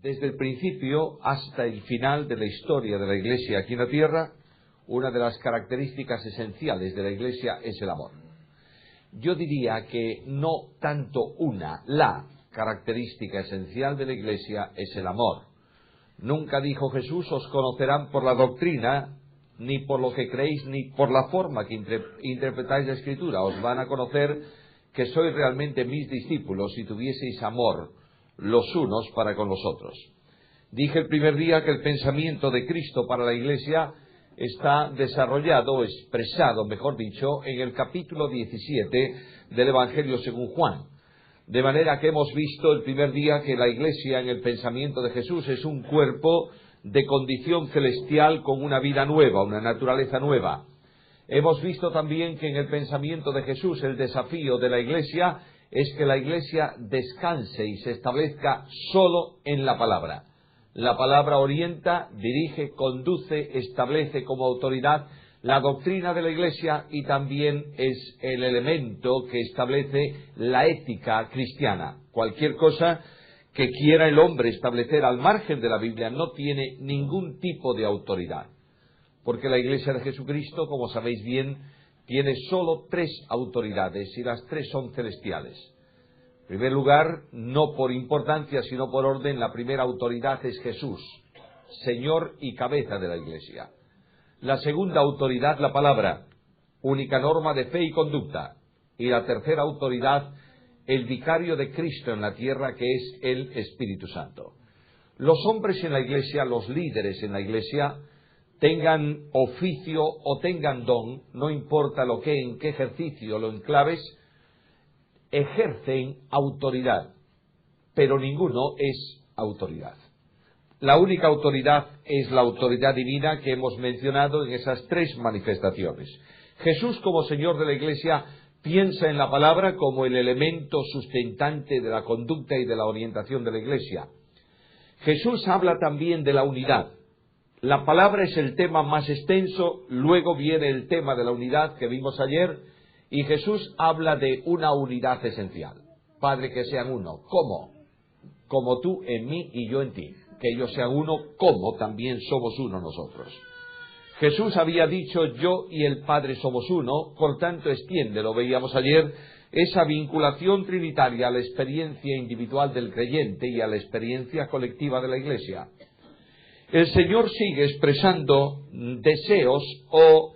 Desde el principio hasta el final de la historia de la Iglesia aquí en la tierra, una de las características esenciales de la Iglesia es el amor. Yo diría que no tanto la característica esencial de la Iglesia es el amor. Nunca dijo Jesús: os conocerán por la doctrina, ni por lo que creéis, ni por la forma que interpretáis la Escritura. Os van a conocer que sois realmente mis discípulos si tuvieseis amor los unos para con los otros. Dije el primer día que el pensamiento de Cristo para la Iglesia está desarrollado, expresado, mejor dicho, en el capítulo 17 del Evangelio según Juan. De manera que hemos visto el primer día que la Iglesia en el pensamiento de Jesús es un cuerpo de condición celestial con una vida nueva, una naturaleza nueva. Hemos visto también que en el pensamiento de Jesús el desafío de la Iglesia es que la Iglesia descanse y se establezca solo en la palabra. La palabra orienta, dirige, conduce, establece como autoridad la doctrina de la Iglesia y también es el elemento que establece la ética cristiana. Cualquier cosa que quiera el hombre establecer al margen de la Biblia no tiene ningún tipo de autoridad. Porque la Iglesia de Jesucristo, como sabéis bien, tiene solo 3 autoridades y las 3 son celestiales. En primer lugar, no por importancia, sino por orden, la primera autoridad es Jesús, Señor y cabeza de la Iglesia. La segunda autoridad, la palabra, única norma de fe y conducta. Y la tercera autoridad, el vicario de Cristo en la tierra, que es el Espíritu Santo. Los hombres en la Iglesia, los líderes en la Iglesia, tengan oficio o tengan don, no importa lo que, en qué ejercicio lo enclaves, ejercen autoridad, pero ninguno es autoridad. La única autoridad es la autoridad divina que hemos mencionado en esas 3 manifestaciones. Jesús, como Señor de la Iglesia, piensa en la palabra como el elemento sustentante de la conducta y de la orientación de la Iglesia. Jesús habla también de la unidad. La palabra es el tema más extenso, luego viene el tema de la unidad que vimos ayer, y Jesús habla de una unidad esencial. Padre, que sean uno. ¿Cómo? Como tú en mí y yo en ti. Que ellos sean uno, como también somos uno nosotros. Jesús había dicho: yo y el Padre somos uno, por tanto extiende, lo veíamos ayer, esa vinculación trinitaria a la experiencia individual del creyente y a la experiencia colectiva de la Iglesia. El Señor sigue expresando deseos o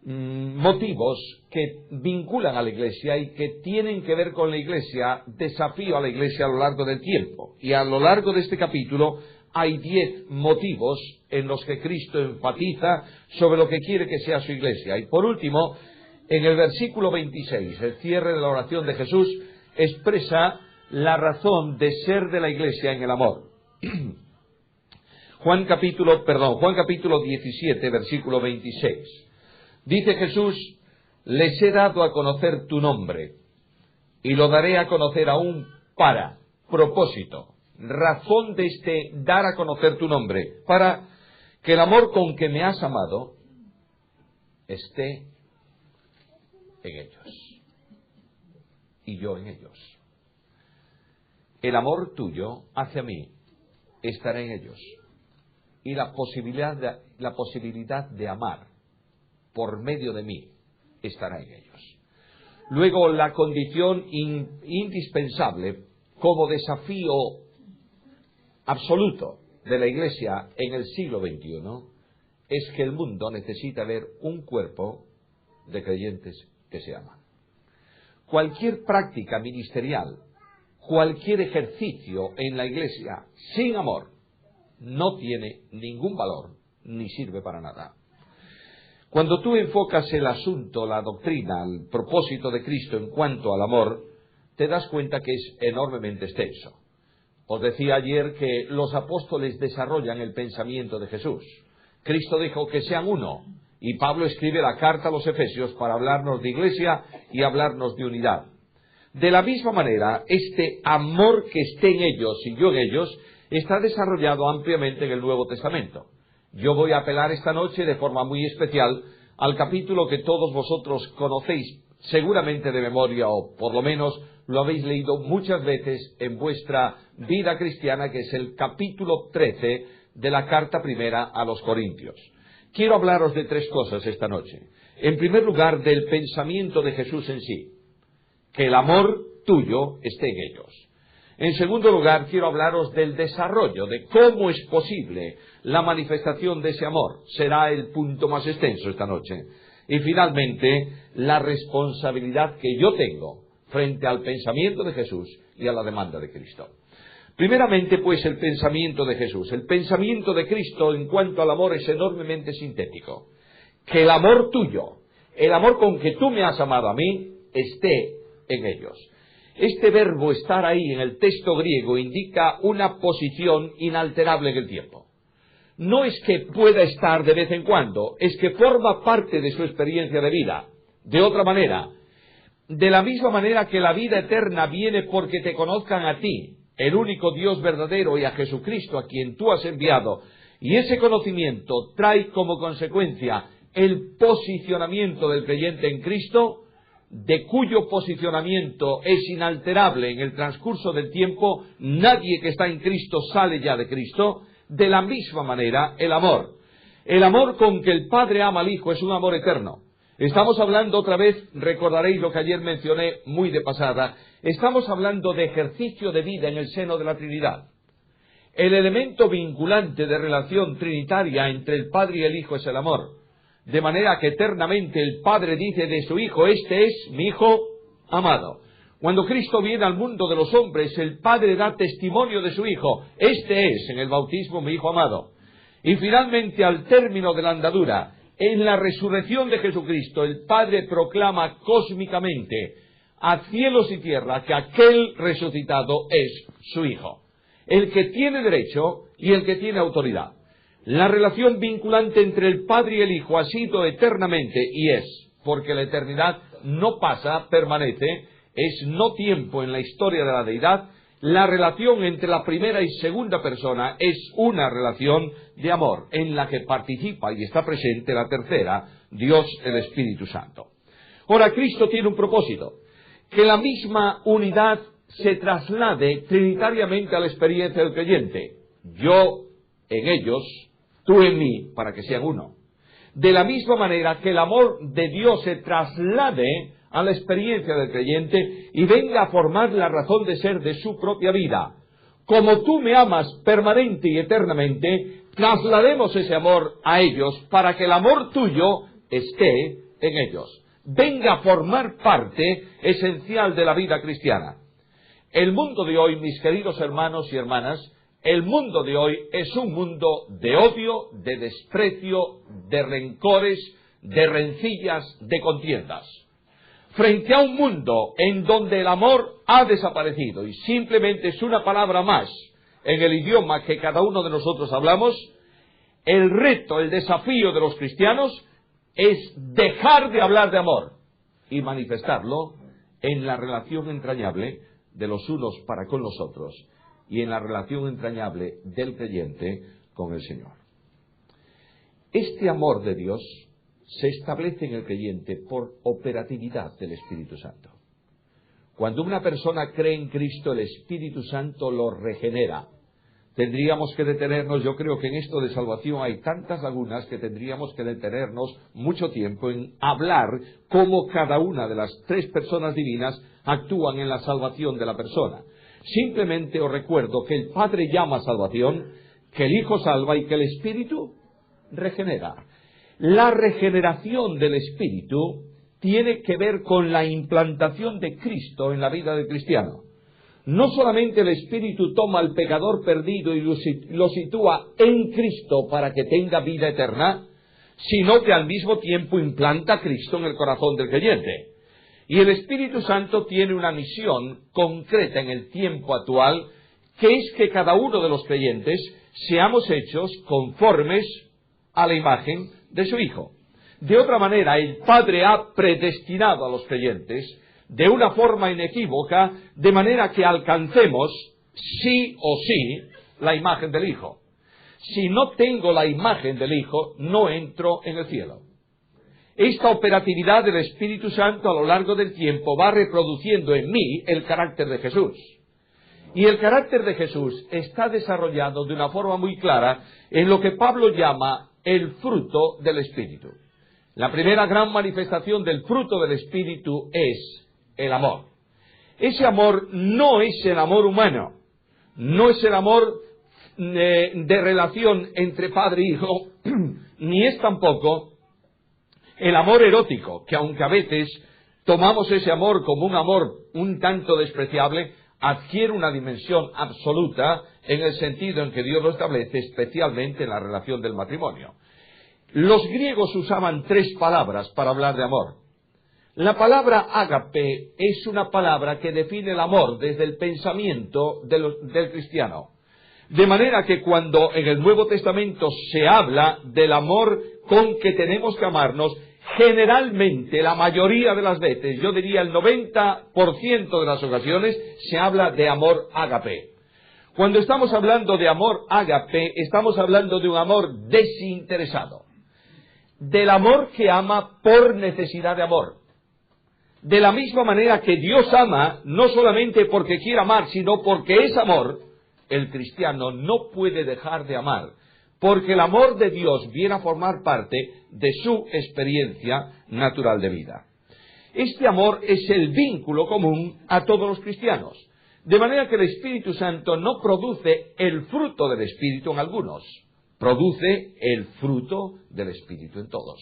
motivos que vinculan a la Iglesia y que tienen que ver con la Iglesia, desafío a la Iglesia a lo largo del tiempo. Y a lo largo de este capítulo hay 10 motivos en los que Cristo enfatiza sobre lo que quiere que sea su Iglesia. Y por último, en el versículo 26, el cierre de la oración de Jesús expresa la razón de ser de la Iglesia en el amor. Juan capítulo 17, versículo 26. Dice Jesús: les he dado a conocer tu nombre, y lo daré a conocer aún para propósito, razón de este dar a conocer tu nombre, para que el amor con que me has amado esté en ellos, y yo en ellos. El amor tuyo hacia mí estará en ellos, y la posibilidad de amar por medio de mí estará en ellos. Luego, la condición indispensable como desafío absoluto de la Iglesia en el siglo XXI es que el mundo necesita ver un cuerpo de creyentes que se aman. Cualquier práctica ministerial, cualquier ejercicio en la Iglesia sin amor no tiene ningún valor ni sirve para nada. Cuando tú enfocas el asunto, la doctrina, el propósito de Cristo en cuanto al amor, te das cuenta que es enormemente extenso. Os decía ayer que los apóstoles desarrollan el pensamiento de Jesús. Cristo dijo que sean uno, y Pablo escribe la carta a los Efesios para hablarnos de iglesia y hablarnos de unidad. De la misma manera, este amor que esté en ellos y yo en ellos está desarrollado ampliamente en el Nuevo Testamento. Yo voy a apelar esta noche de forma muy especial al capítulo que todos vosotros conocéis seguramente de memoria, o por lo menos lo habéis leído muchas veces en vuestra vida cristiana, que es el capítulo 13 de la carta primera a los Corintios. Quiero hablaros de tres cosas esta noche. En primer lugar, del pensamiento de Jesús en sí, que el amor tuyo esté en ellos. En segundo lugar, quiero hablaros del desarrollo, de cómo es posible la manifestación de ese amor. Será el punto más extenso esta noche. Y finalmente, la responsabilidad que yo tengo frente al pensamiento de Jesús y a la demanda de Cristo. Primeramente, pues, el pensamiento de Jesús. El pensamiento de Cristo en cuanto al amor es enormemente sintético. Que el amor tuyo, el amor con que tú me has amado a mí, esté en ellos. Este verbo estar ahí en el texto griego indica una posición inalterable en el tiempo. No es que pueda estar de vez en cuando, es que forma parte de su experiencia de vida. De otra manera, de la misma manera que la vida eterna viene porque te conozcan a ti, el único Dios verdadero, y a Jesucristo a quien tú has enviado, y ese conocimiento trae como consecuencia el posicionamiento del creyente en Cristo, de cuyo posicionamiento es inalterable en el transcurso del tiempo. Nadie que está en Cristo sale ya de Cristo. De la misma manera, el amor con que el Padre ama al Hijo es un amor eterno. Estamos hablando otra vez, recordaréis lo que ayer mencioné muy de pasada, estamos hablando de ejercicio de vida en el seno de la Trinidad. El elemento vinculante de relación trinitaria entre el Padre y el Hijo es el amor. De manera que eternamente el Padre dice de su Hijo: este es mi Hijo amado. Cuando Cristo viene al mundo de los hombres, el Padre da testimonio de su Hijo: este es, en el bautismo, mi Hijo amado. Y finalmente, al término de la andadura, en la resurrección de Jesucristo, el Padre proclama cósmicamente a cielos y tierra que aquel resucitado es su Hijo, el que tiene derecho y el que tiene autoridad. La relación vinculante entre el Padre y el Hijo ha sido eternamente, y es, porque la eternidad no pasa, permanece, es no tiempo en la historia de la deidad. La relación entre la primera y segunda persona es una relación de amor, en la que participa y está presente la tercera, Dios el Espíritu Santo. Ahora, Cristo tiene un propósito: que la misma unidad se traslade trinitariamente a la experiencia del creyente. Yo en ellos, tú en mí, para que sean uno. De la misma manera que el amor de Dios se traslade a la experiencia del creyente y venga a formar la razón de ser de su propia vida. Como tú me amas permanente y eternamente, traslademos ese amor a ellos para que el amor tuyo esté en ellos. Venga a formar parte esencial de la vida cristiana. El mundo de hoy, mis queridos hermanos y hermanas, el mundo de hoy es un mundo de odio, de desprecio, de rencores, de rencillas, de contiendas. Frente a un mundo en donde el amor ha desaparecido y simplemente es una palabra más en el idioma que cada uno de nosotros hablamos, el reto, el desafío de los cristianos es dejar de hablar de amor y manifestarlo en la relación entrañable de los unos para con los otros y en la relación entrañable del creyente con el Señor. Este amor de Dios se establece en el creyente por operatividad del Espíritu Santo. Cuando una persona cree en Cristo, el Espíritu Santo lo regenera. Tendríamos que detenernos, yo creo que en esto de salvación hay tantas lagunas que tendríamos que detenernos mucho tiempo en hablar cómo cada una de las tres personas divinas actúan en la salvación de la persona. Simplemente os recuerdo que el Padre llama salvación, que el Hijo salva y que el Espíritu regenera. La regeneración del Espíritu tiene que ver con la implantación de Cristo en la vida del cristiano. No solamente el Espíritu toma al pecador perdido y lo sitúa en Cristo para que tenga vida eterna, sino que al mismo tiempo implanta a Cristo en el corazón del creyente. Y el Espíritu Santo tiene una misión concreta en el tiempo actual, que es que cada uno de los creyentes seamos hechos conformes a la imagen de su Hijo. De otra manera, el Padre ha predestinado a los creyentes de una forma inequívoca, de manera que alcancemos, sí o sí, la imagen del Hijo. Si no tengo la imagen del Hijo, no entro en el cielo. Esta operatividad del Espíritu Santo a lo largo del tiempo va reproduciendo en mí el carácter de Jesús. Y el carácter de Jesús está desarrollado de una forma muy clara en lo que Pablo llama el fruto del Espíritu. La primera gran manifestación del fruto del Espíritu es el amor. Ese amor no es el amor humano, no es el amor de relación entre padre e hijo, ni es tampoco el amor erótico, que aunque a veces tomamos ese amor como un amor un tanto despreciable, adquiere una dimensión absoluta en el sentido en que Dios lo establece, especialmente en la relación del matrimonio. Los griegos usaban 3 palabras para hablar de amor. La palabra ágape es una palabra que define el amor desde el pensamiento del cristiano. De manera que cuando en el Nuevo Testamento se habla del amor con que tenemos que amarnos, generalmente, la mayoría de las veces, yo diría el 90% de las ocasiones, se habla de amor ágape. Cuando estamos hablando de amor ágape, estamos hablando de un amor desinteresado. Del amor que ama por necesidad de amor. De la misma manera que Dios ama, no solamente porque quiere amar, sino porque es amor, el cristiano no puede dejar de amar, porque el amor de Dios viene a formar parte de su experiencia natural de vida. Este amor es el vínculo común a todos los cristianos, de manera que el Espíritu Santo no produce el fruto del Espíritu en algunos, produce el fruto del Espíritu en todos.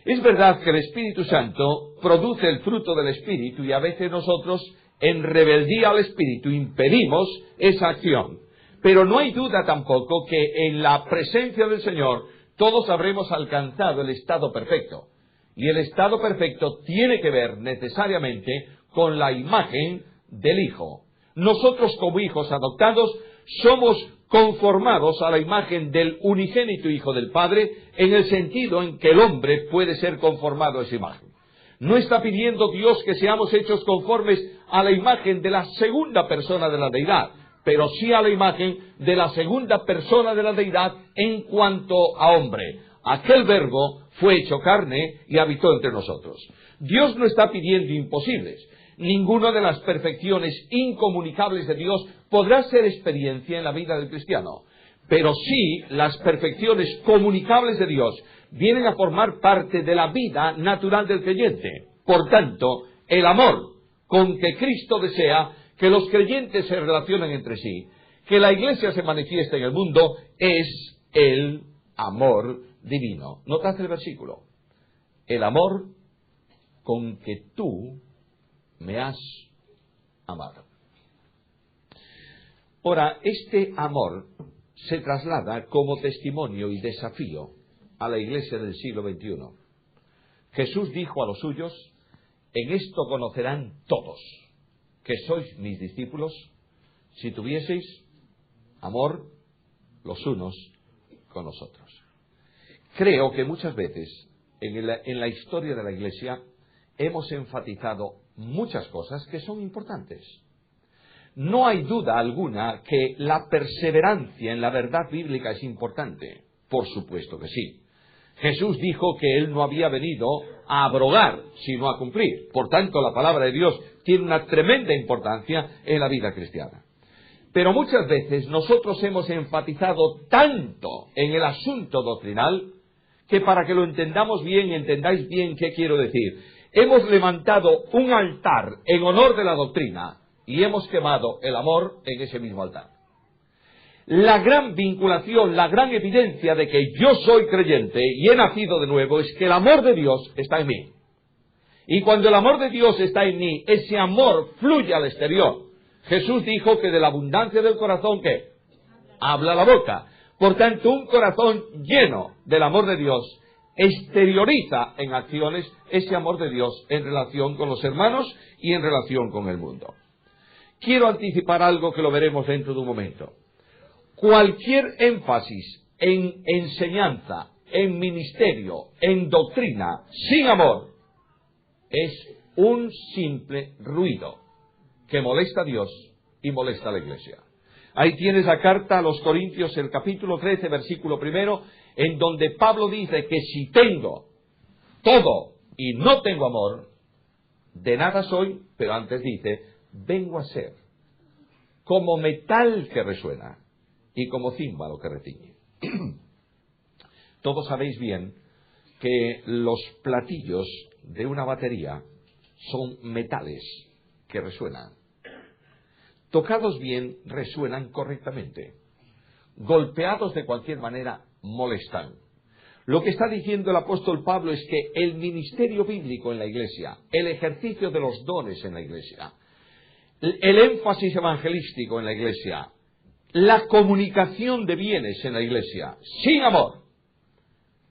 Es verdad que el Espíritu Santo produce el fruto del Espíritu y a veces nosotros, en rebeldía al Espíritu, impedimos esa acción. Pero no hay duda tampoco que en la presencia del Señor todos habremos alcanzado el estado perfecto. Y el estado perfecto tiene que ver necesariamente con la imagen del Hijo. Nosotros como hijos adoptados somos conformados a la imagen del unigénito Hijo del Padre, en el sentido en que el hombre puede ser conformado a esa imagen. No está pidiendo Dios que seamos hechos conformes a la imagen de la segunda persona de la deidad, pero sí a la imagen de la segunda persona de la deidad en cuanto a hombre. Aquel verbo fue hecho carne y habitó entre nosotros. Dios no está pidiendo imposibles. Ninguna de las perfecciones incomunicables de Dios podrá ser experiencia en la vida del cristiano. Pero sí, las perfecciones comunicables de Dios vienen a formar parte de la vida natural del creyente. Por tanto, el amor con que Cristo desea que los creyentes se relacionen entre sí, que la Iglesia se manifieste en el mundo, es el amor divino. ¿Notaste el versículo? El amor con que tú me has amado. Ahora, este amor se traslada como testimonio y desafío a la Iglesia del siglo XXI. Jesús dijo a los suyos: en esto conocerán todos que sois mis discípulos, si tuvieseis amor los unos con los otros. Creo que muchas veces en la historia de la Iglesia hemos enfatizado muchas cosas que son importantes. No hay duda alguna que la perseverancia en la verdad bíblica es importante. Por supuesto que sí. Jesús dijo que Él no había venido a abrogar, sino a cumplir. Por tanto, la palabra de Dios tiene una tremenda importancia en la vida cristiana. Pero muchas veces nosotros hemos enfatizado tanto en el asunto doctrinal que para que lo entendamos bien, entendáis bien qué quiero decir. Hemos levantado un altar en honor de la doctrina y hemos quemado el amor en ese mismo altar. La gran vinculación, la gran evidencia de que yo soy creyente y he nacido de nuevo es que el amor de Dios está en mí. Y cuando el amor de Dios está en mí, ese amor fluye al exterior. Jesús dijo que de la abundancia del corazón, ¿qué? Habla la boca. Por tanto, un corazón lleno del amor de Dios exterioriza en acciones ese amor de Dios en relación con los hermanos y en relación con el mundo. Quiero anticipar algo que lo veremos dentro de un momento. Cualquier énfasis en enseñanza, en ministerio, en doctrina, sin amor, es un simple ruido que molesta a Dios y molesta a la Iglesia. Ahí tienes la carta a los Corintios, el capítulo 13, versículo 1, en donde Pablo dice que si tengo todo y no tengo amor, de nada soy, pero antes dice, vengo a ser como metal que resuena y como címbalo que retiñe. Todos sabéis bien que los platillos de una batería son metales que resuenan. Tocados bien, resuenan correctamente. Golpeados de cualquier manera, molestan. Lo que está diciendo el apóstol Pablo es que el ministerio bíblico en la Iglesia, el ejercicio de los dones en la Iglesia, el énfasis evangelístico en la Iglesia, la comunicación de bienes en la Iglesia, sin amor,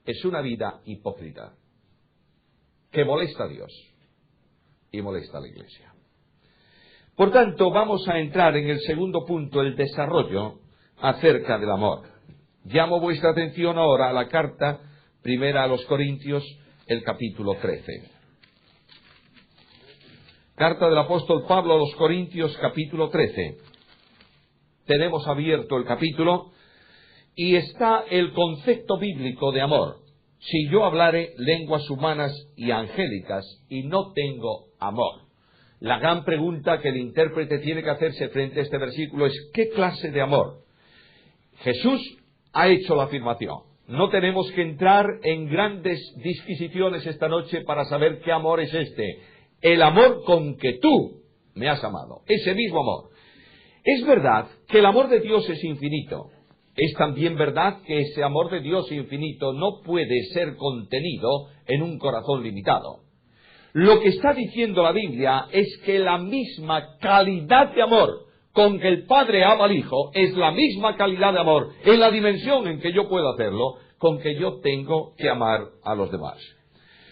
es una vida hipócrita que molesta a Dios y molesta a la Iglesia. Por tanto, vamos a entrar en el segundo punto, el desarrollo acerca del amor. Llamo vuestra atención ahora a la carta primera a los Corintios, el capítulo 13. Carta del apóstol Pablo a los Corintios, capítulo 13. Tenemos abierto el capítulo y está el concepto bíblico de amor. Si yo hablare lenguas humanas y angélicas y no tengo amor. La gran pregunta que el intérprete tiene que hacerse frente a este versículo es ¿qué clase de amor? Jesús ha hecho la afirmación. No tenemos que entrar en grandes disquisiciones esta noche para saber qué amor es este. El amor con que tú me has amado. Ese mismo amor. Es verdad que el amor de Dios es infinito. Es también verdad que ese amor de Dios infinito no puede ser contenido en un corazón limitado. Lo que está diciendo la Biblia es que la misma calidad de amor con que el Padre ama al Hijo es la misma calidad de amor en la dimensión en que yo puedo hacerlo con que yo tengo que amar a los demás.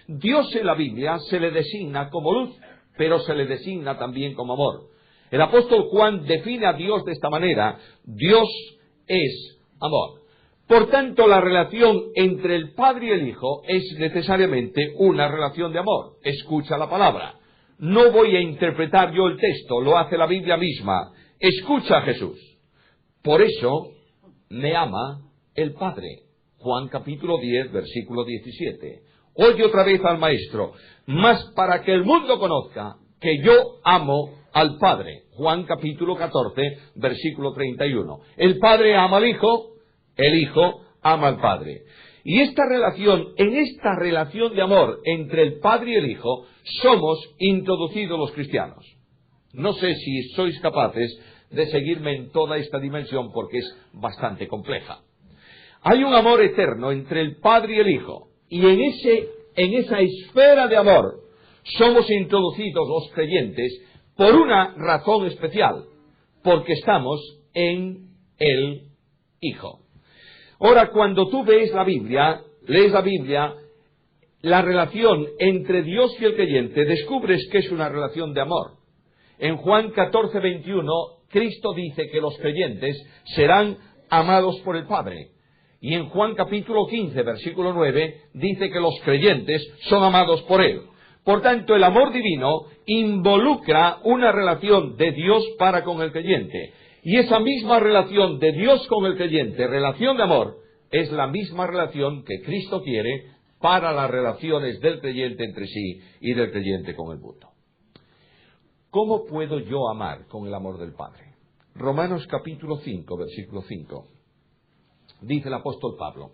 Dios en la Biblia se le designa como luz, pero se le designa también como amor. El apóstol Juan define a Dios de esta manera: Dios es amor. Por tanto, la relación entre el Padre y el Hijo es necesariamente una relación de amor. Escucha la palabra. No voy a interpretar yo el texto, lo hace la Biblia misma. Escucha a Jesús. Por eso me ama el Padre. Juan capítulo 10, versículo 17. Oye otra vez al Maestro. Mas para que el mundo conozca que yo amo al Padre. Juan capítulo 14, versículo 31. El Padre ama al Hijo, el Hijo ama al Padre. Y esta relación, en esta relación de amor entre el Padre y el Hijo, somos introducidos los cristianos. No sé si sois capaces de seguirme en toda esta dimensión porque es bastante compleja. Hay un amor eterno entre el Padre y el Hijo, y en esa esfera de amor somos introducidos los creyentes por una razón especial, porque estamos en el Hijo. Ahora, cuando tú lees la Biblia, la relación entre Dios y el creyente, descubres que es una relación de amor. En Juan 14, 21, Cristo dice que los creyentes serán amados por el Padre. Y en Juan capítulo 15, versículo 9, dice que los creyentes son amados por Él. Por tanto, el amor divino involucra una relación de Dios para con el creyente. Y esa misma relación de Dios con el creyente, relación de amor, es la misma relación que Cristo quiere para las relaciones del creyente entre sí y del creyente con el mundo. ¿Cómo puedo yo amar con el amor del Padre? Romanos capítulo 5, versículo 5. Dice el apóstol Pablo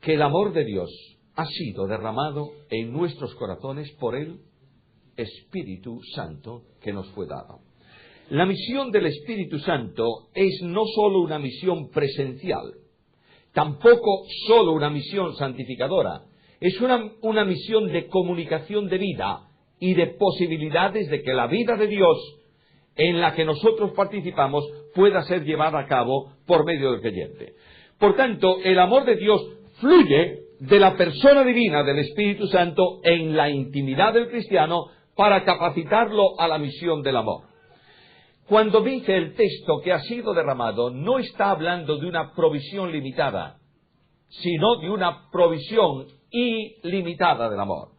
que el amor de Dios ha sido derramado en nuestros corazones por el Espíritu Santo que nos fue dado. La misión del Espíritu Santo es no solo una misión presencial, tampoco solo una misión santificadora, es una misión de comunicación de vida y de posibilidades de que la vida de Dios en la que nosotros participamos pueda ser llevada a cabo por medio del creyente. Por tanto, el amor de Dios fluye de la persona divina del Espíritu Santo en la intimidad del cristiano para capacitarlo a la misión del amor. Cuando dice el texto que ha sido derramado, no está hablando de una provisión limitada, sino de una provisión ilimitada del amor.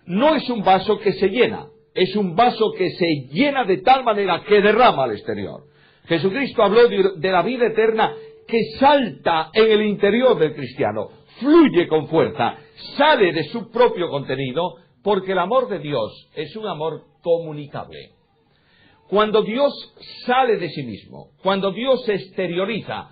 No es un vaso que se llena, es un vaso que se llena de tal manera que derrama al exterior. Jesucristo habló de la vida eterna que salta en el interior del cristiano, fluye con fuerza, sale de su propio contenido, porque el amor de Dios es un amor comunicable. Cuando Dios sale de sí mismo, cuando Dios se exterioriza,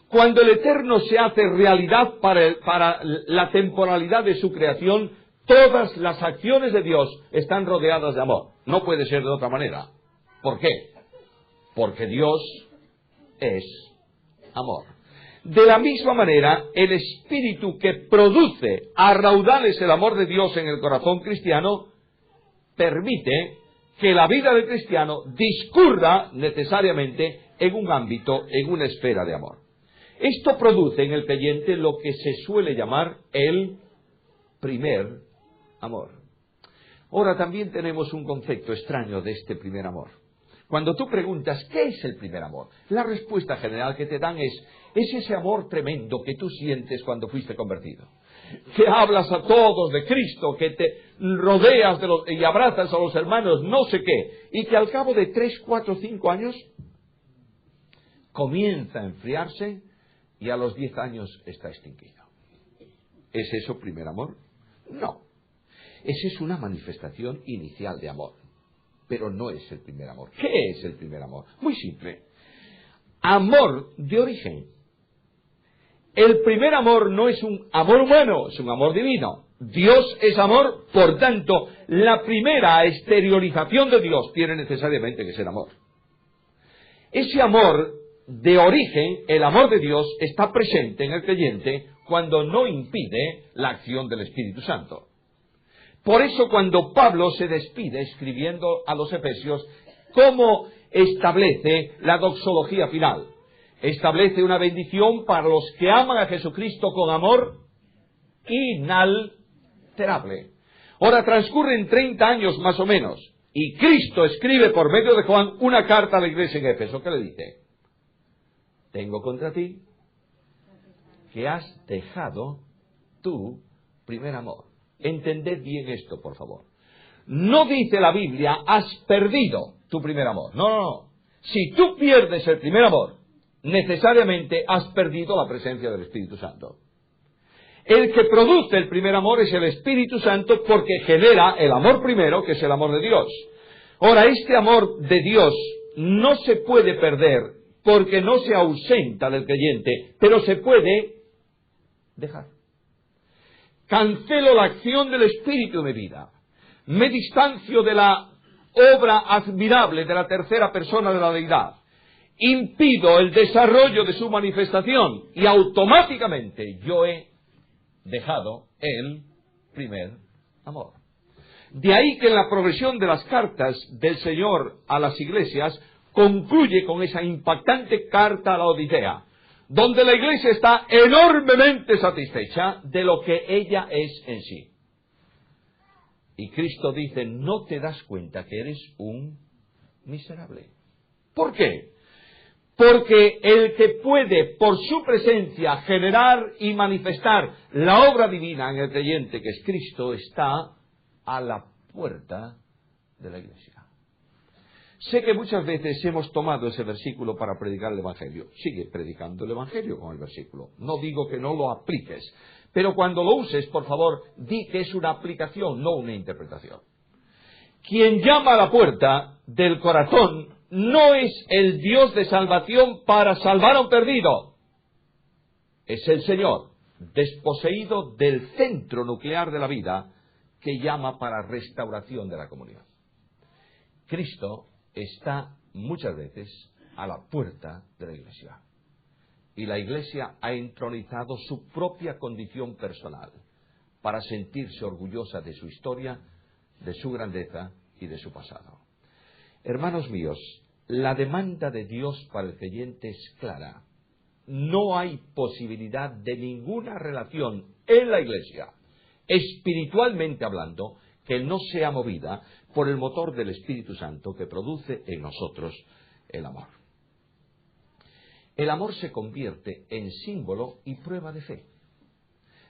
cuando el eterno se hace realidad para la temporalidad de su creación, todas las acciones de Dios están rodeadas de amor. No puede ser de otra manera. ¿Por qué? Porque Dios es amor. De la misma manera, el espíritu que produce a raudales el amor de Dios en el corazón cristiano, permite que la vida del cristiano discurra necesariamente en un ámbito, en una esfera de amor. Esto produce en el creyente lo que se suele llamar el primer amor. Ahora también tenemos un concepto extraño de este primer amor. Cuando tú preguntas, ¿qué es el primer amor? La respuesta general que te dan es ese amor tremendo que tú sientes cuando fuiste convertido. Que hablas a todos de Cristo, que te rodeas y abrazas a los hermanos, no sé qué, y que al cabo de 3, 4, 5 años comienza a enfriarse y a los 10 años está extinguido. ¿Es eso primer amor? No. Esa es una manifestación inicial de amor, pero no es el primer amor. ¿Qué es el primer amor? Muy simple. Amor de origen. El primer amor no es un amor humano, es un amor divino. Dios es amor, por tanto, la primera exteriorización de Dios tiene necesariamente que ser amor. Ese amor de origen, el amor de Dios, está presente en el creyente cuando no impide la acción del Espíritu Santo. Por eso cuando Pablo se despide escribiendo a los Efesios, ¿cómo establece la doxología final? Establece una bendición para los que aman a Jesucristo con amor inalterable. Ahora transcurren 30 años más o menos, y Cristo escribe por medio de Juan una carta a la iglesia en Éfeso. ¿Qué le dice? Tengo contra ti que has dejado tu primer amor. Entended bien esto, por favor. No dice la Biblia, has perdido tu primer amor. No, no, no. Si tú pierdes el primer amor, necesariamente has perdido la presencia del Espíritu Santo. El que produce el primer amor es el Espíritu Santo porque genera el amor primero, que es el amor de Dios. Ahora, este amor de Dios no se puede perder porque no se ausenta del creyente, pero se puede dejar. Cancelo la acción del Espíritu en mi vida. Me distancio de la obra admirable de la tercera persona de la deidad. Impido el desarrollo de su manifestación y automáticamente yo he dejado el primer amor. De ahí que en la progresión de las cartas del Señor a las iglesias concluye con esa impactante carta a la Odisea, donde la iglesia está enormemente satisfecha de lo que ella es en sí. Y Cristo dice, no te das cuenta que eres un miserable. ¿Por qué? Porque el que puede, por su presencia, generar y manifestar la obra divina en el creyente, que es Cristo, está a la puerta de la iglesia. Sé que muchas veces hemos tomado ese versículo para predicar el Evangelio. Sigue predicando el Evangelio con el versículo. No digo que no lo apliques, pero cuando lo uses, por favor, di que es una aplicación, no una interpretación. Quien llama a la puerta del corazón no es el Dios de salvación para salvar a un perdido. Es el Señor, desposeído del centro nuclear de la vida, que llama para restauración de la comunión. Cristo está muchas veces a la puerta de la iglesia. Y la iglesia ha entronizado su propia condición personal para sentirse orgullosa de su historia, de su grandeza y de su pasado. Hermanos míos, la demanda de Dios para el creyente es clara. No hay posibilidad de ninguna relación en la iglesia, espiritualmente hablando, que no sea movida por el motor del Espíritu Santo que produce en nosotros el amor. El amor se convierte en símbolo y prueba de fe.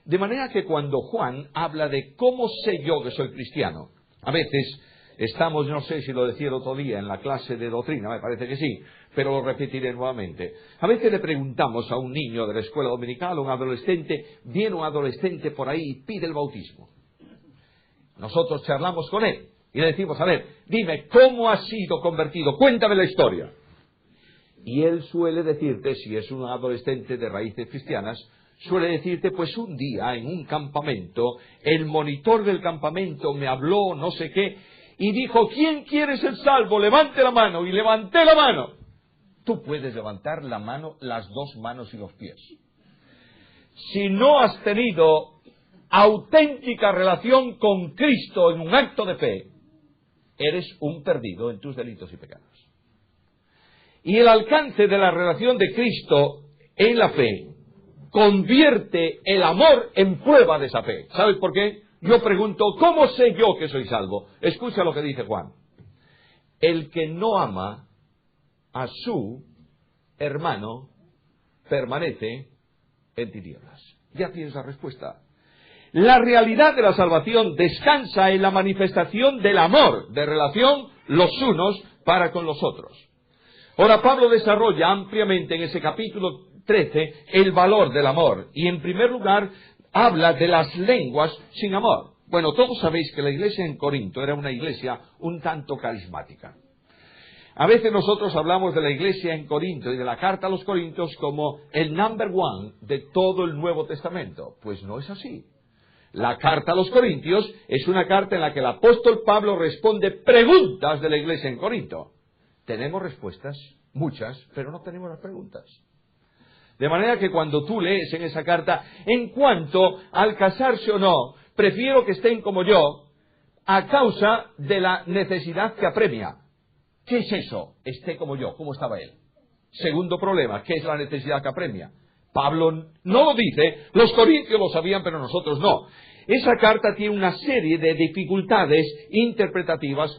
De manera que cuando Juan habla de cómo sé yo que soy cristiano, a veces Estamos, no sé si lo decía el otro día en la clase de doctrina, me parece que sí, pero lo repetiré nuevamente. A veces le preguntamos a un niño de la escuela dominical, un adolescente, viene un adolescente por ahí y pide el bautismo. Nosotros charlamos con él y le decimos, a ver, dime, ¿cómo has sido convertido? Cuéntame la historia. Y él suele decirte, si es un adolescente de raíces cristianas, suele decirte, pues un día en un campamento, el monitor del campamento me habló, no sé qué, y dijo, ¿quién quiere ser salvo? Levante la mano. Y levanté la mano. Tú puedes levantar la mano, las dos manos y los pies. Si no has tenido auténtica relación con Cristo en un acto de fe, eres un perdido en tus delitos y pecados. Y el alcance de la relación de Cristo en la fe convierte el amor en prueba de esa fe. ¿Sabes por qué? Yo pregunto, ¿cómo sé yo que soy salvo? Escucha lo que dice Juan. El que no ama a su hermano permanece en tinieblas. Ya tienes la respuesta. La realidad de la salvación descansa en la manifestación del amor, de relación los unos para con los otros. Ahora Pablo desarrolla ampliamente en ese capítulo 13 el valor del amor y en primer lugar habla de las lenguas sin amor. Bueno, todos sabéis que la iglesia en Corinto era una iglesia un tanto carismática. A veces nosotros hablamos de la iglesia en Corinto y de la carta a los Corintios como el number one de todo el Nuevo Testamento. Pues no es así. La carta a los Corintios es una carta en la que el apóstol Pablo responde preguntas de la iglesia en Corinto. Tenemos respuestas, muchas, pero no tenemos las preguntas. De manera que cuando tú lees en esa carta, en cuanto al casarse o no, prefiero que estén como yo, a causa de la necesidad que apremia. ¿Qué es eso? Esté como yo. ¿Cómo estaba él? Segundo problema, ¿qué es la necesidad que apremia? Pablo no lo dice, los corintios lo sabían, pero nosotros no. Esa carta tiene una serie de dificultades interpretativas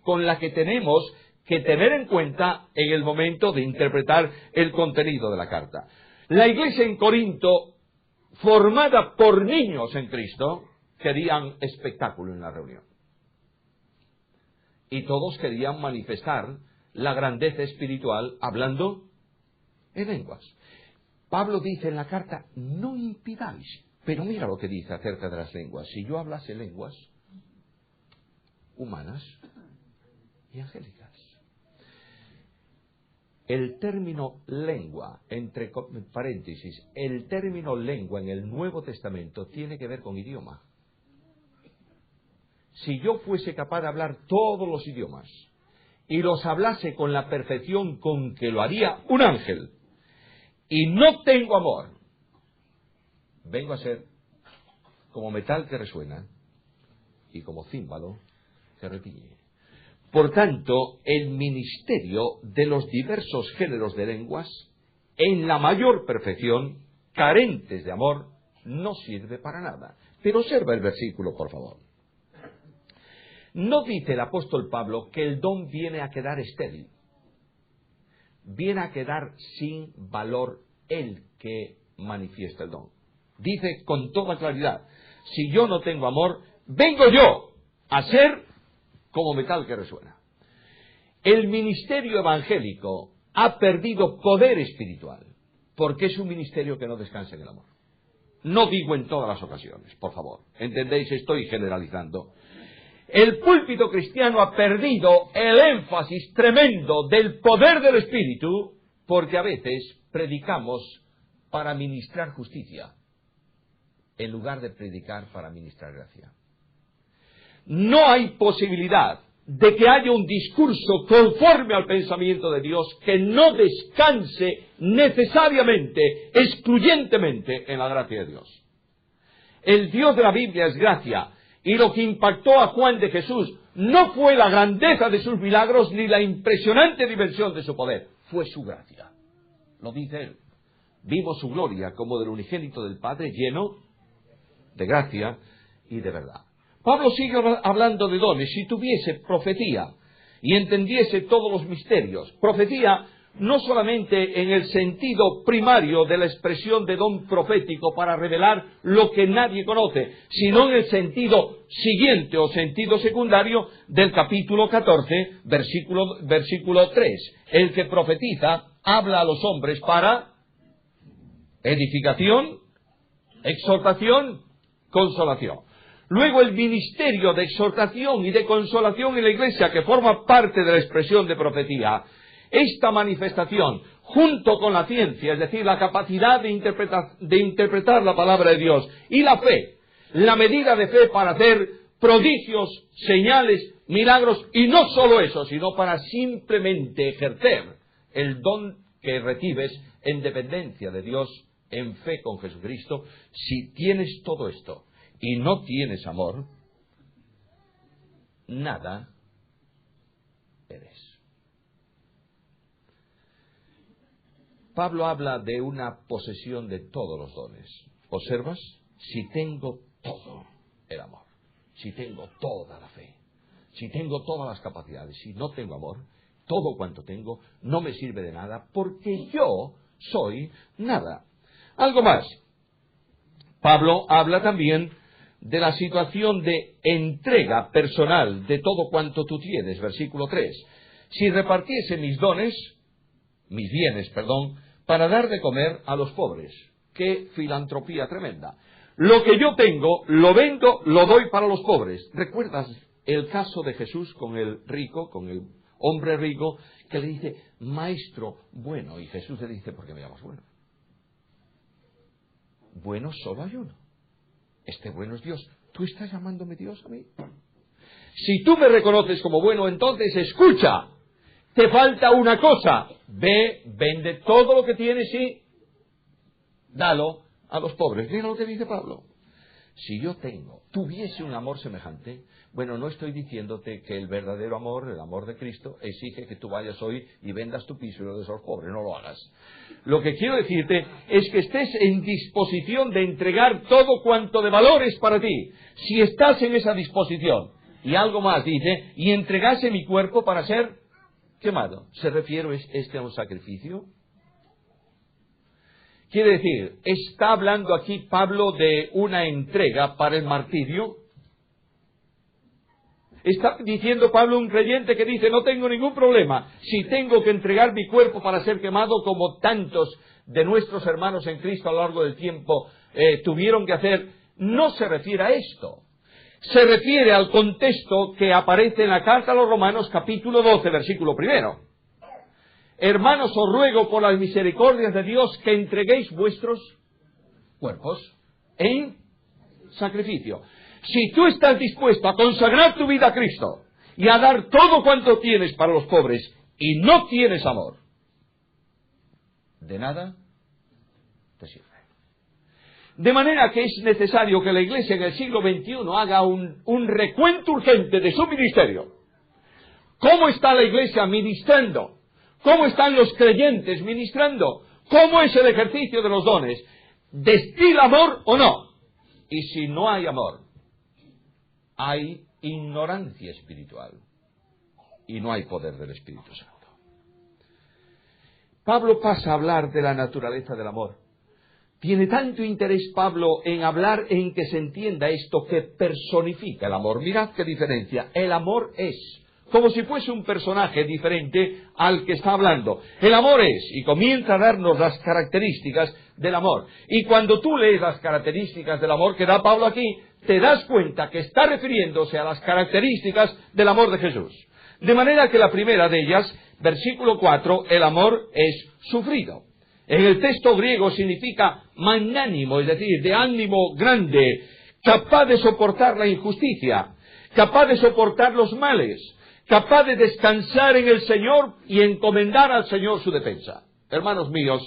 con la que tenemos que tener en cuenta en el momento de interpretar el contenido de la carta. La iglesia en Corinto, formada por niños en Cristo, querían espectáculo en la reunión. Y todos querían manifestar la grandeza espiritual hablando en lenguas. Pablo dice en la carta, no impidáis. Pero mira lo que dice acerca de las lenguas. Si yo hablase lenguas humanas y angélicas. El término lengua, entre paréntesis, el término lengua en el Nuevo Testamento tiene que ver con idioma. Si yo fuese capaz de hablar todos los idiomas y los hablase con la perfección con que lo haría un ángel, y no tengo amor, vengo a ser como metal que resuena y como címbalo que retiñe. Por tanto, el ministerio de los diversos géneros de lenguas, en la mayor perfección, carentes de amor, no sirve para nada. Pero observa el versículo, por favor. No dice el apóstol Pablo que el don viene a quedar estéril. Viene a quedar sin valor el que manifiesta el don. Dice con toda claridad, si yo no tengo amor, vengo yo a ser como metal que resuena. El ministerio evangélico ha perdido poder espiritual, porque es un ministerio que no descansa en el amor. No digo en todas las ocasiones, por favor. ¿Entendéis? Estoy generalizando. El púlpito cristiano ha perdido el énfasis tremendo del poder del Espíritu, porque a veces predicamos para ministrar justicia, en lugar de predicar para ministrar gracia. No hay posibilidad de que haya un discurso conforme al pensamiento de Dios que no descanse necesariamente, excluyentemente en la gracia de Dios. El Dios de la Biblia es gracia, y lo que impactó a Juan de Jesús no fue la grandeza de sus milagros ni la impresionante dimensión de su poder, fue su gracia. Lo dice él. Vimos su gloria como del unigénito del Padre, lleno de gracia y de verdad. Pablo sigue hablando de dones. Si tuviese profecía y entendiese todos los misterios, profecía no solamente en el sentido primario de la expresión de don profético para revelar lo que nadie conoce, sino en el sentido siguiente o sentido secundario del capítulo 14, versículo 3. El que profetiza habla a los hombres para edificación, exhortación, consolación. Luego el ministerio de exhortación y de consolación en la Iglesia, que forma parte de la expresión de profecía, esta manifestación, junto con la ciencia, es decir, la capacidad de interpretar la palabra de Dios, y la fe, la medida de fe para hacer prodigios, señales, milagros, y no solo eso, sino para simplemente ejercer el don que recibes en dependencia de Dios, en fe con Jesucristo. Si tienes todo esto y no tienes amor, nada eres. Pablo habla de una posesión de todos los dones. ¿Observas? Si tengo todo el amor, si tengo toda la fe, si tengo todas las capacidades, si no tengo amor, todo cuanto tengo no me sirve de nada, porque yo soy nada. Algo más. Pablo habla también de la situación de entrega personal de todo cuanto tú tienes, versículo 3. Si repartiese mis bienes, para dar de comer a los pobres. ¡Qué filantropía tremenda! Lo que yo tengo, lo vendo, lo doy para los pobres. ¿Recuerdas el caso de Jesús con el rico, con el hombre rico, que le dice, maestro bueno? Y Jesús le dice, ¿por qué me llamas bueno? Bueno solo hay uno. Este bueno es Dios. ¿Tú estás llamándome Dios a mí? Si tú me reconoces como bueno, entonces escucha. Te falta una cosa. Ve, vende todo lo que tienes y dalo a los pobres. Mira lo que dice Pablo. Si yo tuviese un amor semejante, bueno, no estoy diciéndote que el verdadero amor, el amor de Cristo, exige que tú vayas hoy y vendas tu piso y lo des a los pobres. No lo hagas. Lo que quiero decirte es que estés en disposición de entregar todo cuanto de valor es para ti. Si estás en esa disposición. Y algo más dice, y entregase mi cuerpo para ser quemado. ¿Se refiere a un sacrificio? Quiere decir, ¿está hablando aquí Pablo de una entrega para el martirio? ¿Está diciendo Pablo un creyente que dice, no tengo ningún problema si tengo que entregar mi cuerpo para ser quemado, como tantos de nuestros hermanos en Cristo a lo largo del tiempo tuvieron que hacer? No se refiere a esto. Se refiere al contexto que aparece en la carta a los Romanos, capítulo 12, versículo 1. Hermanos, os ruego por las misericordias de Dios que entreguéis vuestros cuerpos en sacrificio. Si tú estás dispuesto a consagrar tu vida a Cristo y a dar todo cuanto tienes para los pobres y no tienes amor, de nada te sirve. De manera que es necesario que la Iglesia en el siglo XXI haga un recuento urgente de su ministerio. ¿Cómo está la Iglesia ministrando? ¿Cómo están los creyentes ministrando? ¿Cómo es el ejercicio de los dones? ¿Destila amor o no? Y si no hay amor, hay ignorancia espiritual y no hay poder del Espíritu Santo. Pablo pasa a hablar de la naturaleza del amor. Tiene tanto interés Pablo en hablar en que se entienda esto, que personifica el amor. Mirad qué diferencia. El amor es como si fuese un personaje diferente al que está hablando. El amor es, y comienza a darnos las características del amor. Y cuando tú lees las características del amor que da Pablo aquí, te das cuenta que está refiriéndose a las características del amor de Jesús. De manera que la primera de ellas, versículo 4, el amor es sufrido. En el texto griego significa magnánimo, es decir, de ánimo grande, capaz de soportar la injusticia, capaz de soportar los males, capaz de descansar en el Señor y encomendar al Señor su defensa. Hermanos míos,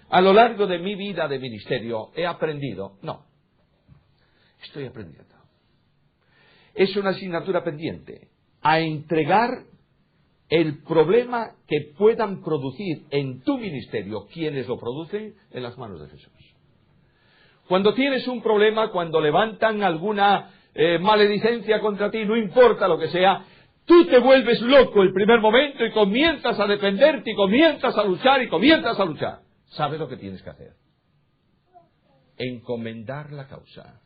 a lo largo de mi vida de ministerio estoy aprendiendo. Es una asignatura pendiente, a entregar el problema que puedan producir en tu ministerio quienes lo producen en las manos de Jesús. Cuando tienes un problema, cuando levantan alguna maledicencia contra ti, no importa lo que sea, tú te vuelves loco el primer momento y comienzas a defenderte y comienzas a luchar y comienzas a luchar. ¿Sabes lo que tienes que hacer? Encomendar la causa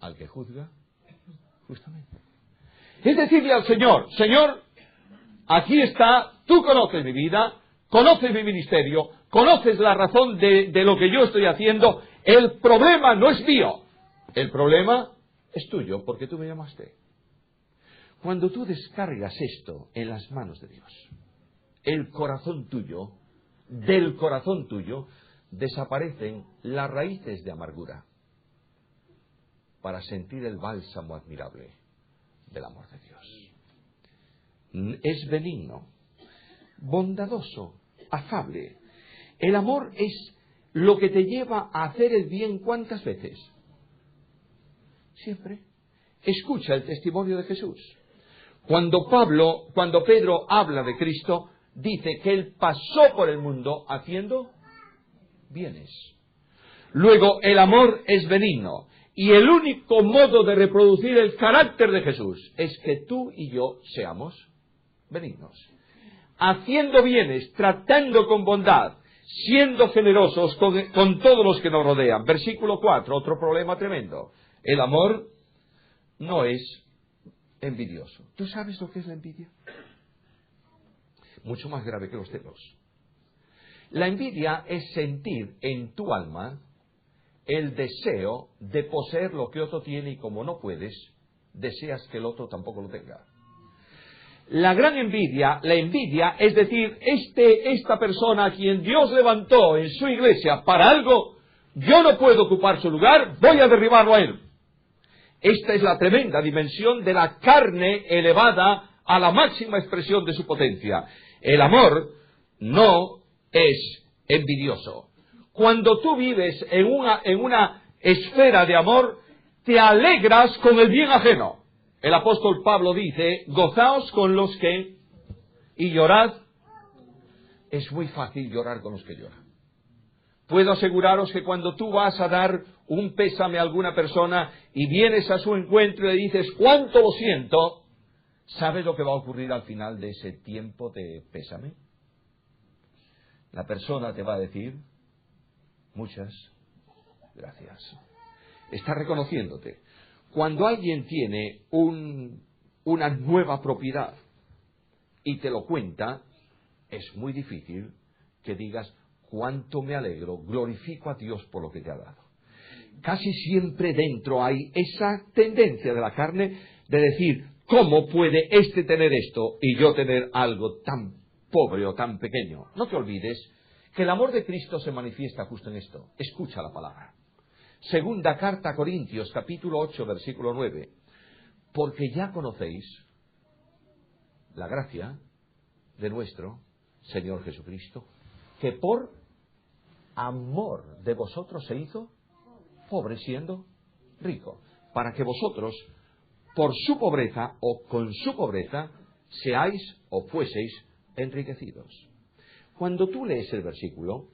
al que juzga justamente. Es decirle al Señor, Señor, aquí está, tú conoces mi vida, conoces mi ministerio, conoces la razón de lo que yo estoy haciendo. El problema no es mío, el problema es tuyo, porque tú me llamaste. Cuando tú descargas esto en las manos de Dios, el corazón tuyo, del corazón tuyo, desaparecen las raíces de amargura para sentir el bálsamo admirable del amor de Dios. Es benigno, bondadoso, afable. El amor es lo que te lleva a hacer el bien. ¿Cuántas veces? Siempre. Escucha el testimonio de Jesús. Cuando Pedro habla de Cristo, dice que Él pasó por el mundo haciendo bienes. Luego, el amor es benigno. Y el único modo de reproducir el carácter de Jesús es que tú y yo seamos benignos. Haciendo bienes, tratando con bondad, siendo generosos con todos los que nos rodean. Versículo 4, otro problema tremendo. El amor no es envidioso. ¿Tú sabes lo que es la envidia? Mucho más grave que los celos. La envidia es sentir en tu alma el deseo de poseer lo que otro tiene y como no puedes, deseas que el otro tampoco lo tenga. La gran envidia, la envidia es decir, esta persona a quien Dios levantó en su iglesia para algo, yo no puedo ocupar su lugar, voy a derribarlo a él. Esta es la tremenda dimensión de la carne elevada a la máxima expresión de su potencia. El amor no es envidioso. Cuando tú vives en una esfera de amor, te alegras con el bien ajeno. El apóstol Pablo dice, gozaos con los que, y llorad. Es muy fácil llorar con los que lloran. Puedo aseguraros que cuando tú vas a dar un pésame a alguna persona y vienes a su encuentro y le dices, cuánto lo siento, ¿sabes lo que va a ocurrir al final de ese tiempo de pésame? La persona te va a decir, muchas gracias. Está reconociéndote. Cuando alguien tiene una nueva propiedad y te lo cuenta, es muy difícil que digas, cuánto me alegro, glorifico a Dios por lo que te ha dado. Casi siempre dentro hay esa tendencia de la carne de decir, ¿cómo puede este tener esto y yo tener algo tan pobre o tan pequeño? No te olvides que el amor de Cristo se manifiesta justo en esto. Escucha la palabra. Segunda carta a Corintios, capítulo 8, versículo 9. Porque ya conocéis la gracia de nuestro Señor Jesucristo, que por amor de vosotros se hizo pobre siendo rico, para que vosotros, por su pobreza o con su pobreza, seáis o fueseis enriquecidos. Cuando tú lees el versículo,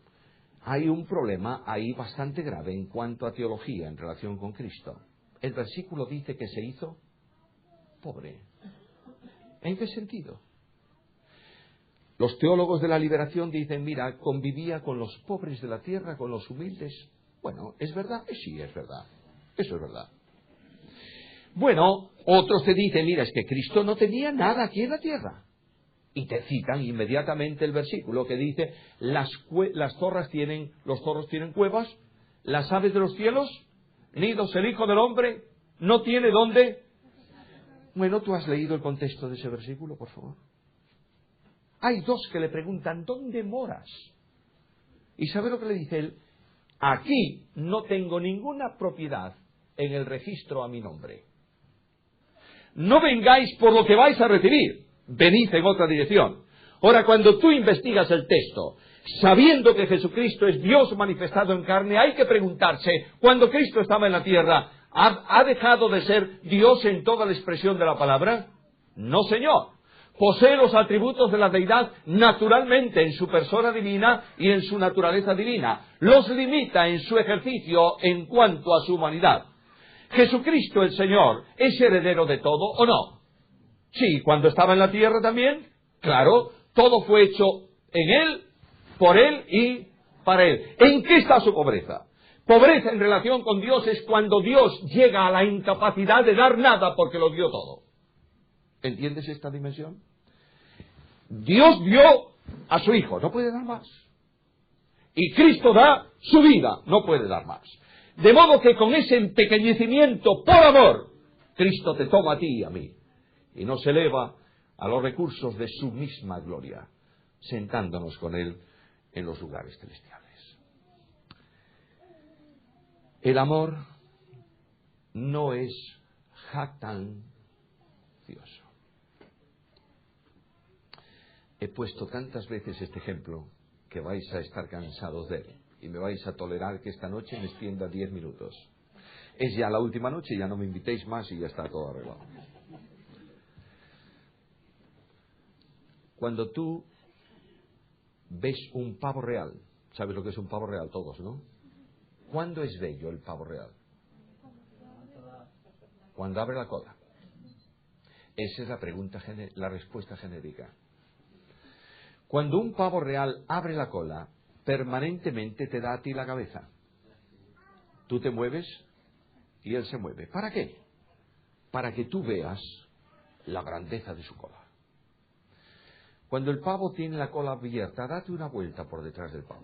hay un problema ahí bastante grave en cuanto a teología en relación con Cristo. El versículo dice que se hizo pobre. ¿En qué sentido? Los teólogos de la liberación dicen, mira, convivía con los pobres de la tierra, con los humildes. Bueno, ¿es verdad? Sí, es verdad. Eso es verdad. Bueno, otros te dicen, mira, es que Cristo no tenía nada aquí en la tierra. Y te citan inmediatamente el versículo que dice, los zorros tienen cuevas, las aves de los cielos, nidos, el Hijo del Hombre no tiene dónde. Bueno, ¿tú has leído el contexto de ese versículo, por favor? Hay dos que le preguntan, ¿dónde moras? ¿Y sabe lo que le dice él? Aquí no tengo ninguna propiedad en el registro a mi nombre. No vengáis por lo que vais a recibir, venid en otra dirección. Ahora, cuando tú investigas el texto, sabiendo que Jesucristo es Dios manifestado en carne, hay que preguntarse, cuando Cristo estaba en la tierra, ¿ha dejado de ser Dios en toda la expresión de la palabra? No, Señor. Posee los atributos de la deidad naturalmente en su persona divina y en su naturaleza divina. Los limita en su ejercicio en cuanto a su humanidad. ¿Jesucristo el Señor es heredero de todo o no? Sí, cuando estaba en la tierra también, claro, todo fue hecho en Él, por Él y para Él. ¿En qué está su pobreza? Pobreza en relación con Dios es cuando Dios llega a la incapacidad de dar nada porque lo dio todo. ¿Entiendes esta dimensión? Dios dio a su Hijo, no puede dar más. Y Cristo da su vida, no puede dar más. De modo que con ese empequeñecimiento por amor, Cristo te toma a ti y a mí y nos eleva a los recursos de su misma gloria, sentándonos con Él en los lugares celestiales. El amor no es jactancioso. He puesto tantas veces este ejemplo que vais a estar cansados de él y me vais a tolerar que esta noche me extienda 10 minutos. Es ya la última noche, ya no me invitéis más y ya está todo arreglado. Cuando tú ves un pavo real, ¿sabes lo que es un pavo real? Todos, ¿no? ¿Cuándo es bello el pavo real? Cuando abre la cola. Esa es la respuesta genérica. Cuando un pavo real abre la cola, permanentemente te da a ti la cabeza. Tú te mueves y él se mueve. ¿Para qué? Para que tú veas la grandeza de su cola. Cuando el pavo tiene la cola abierta, date una vuelta por detrás del pavo.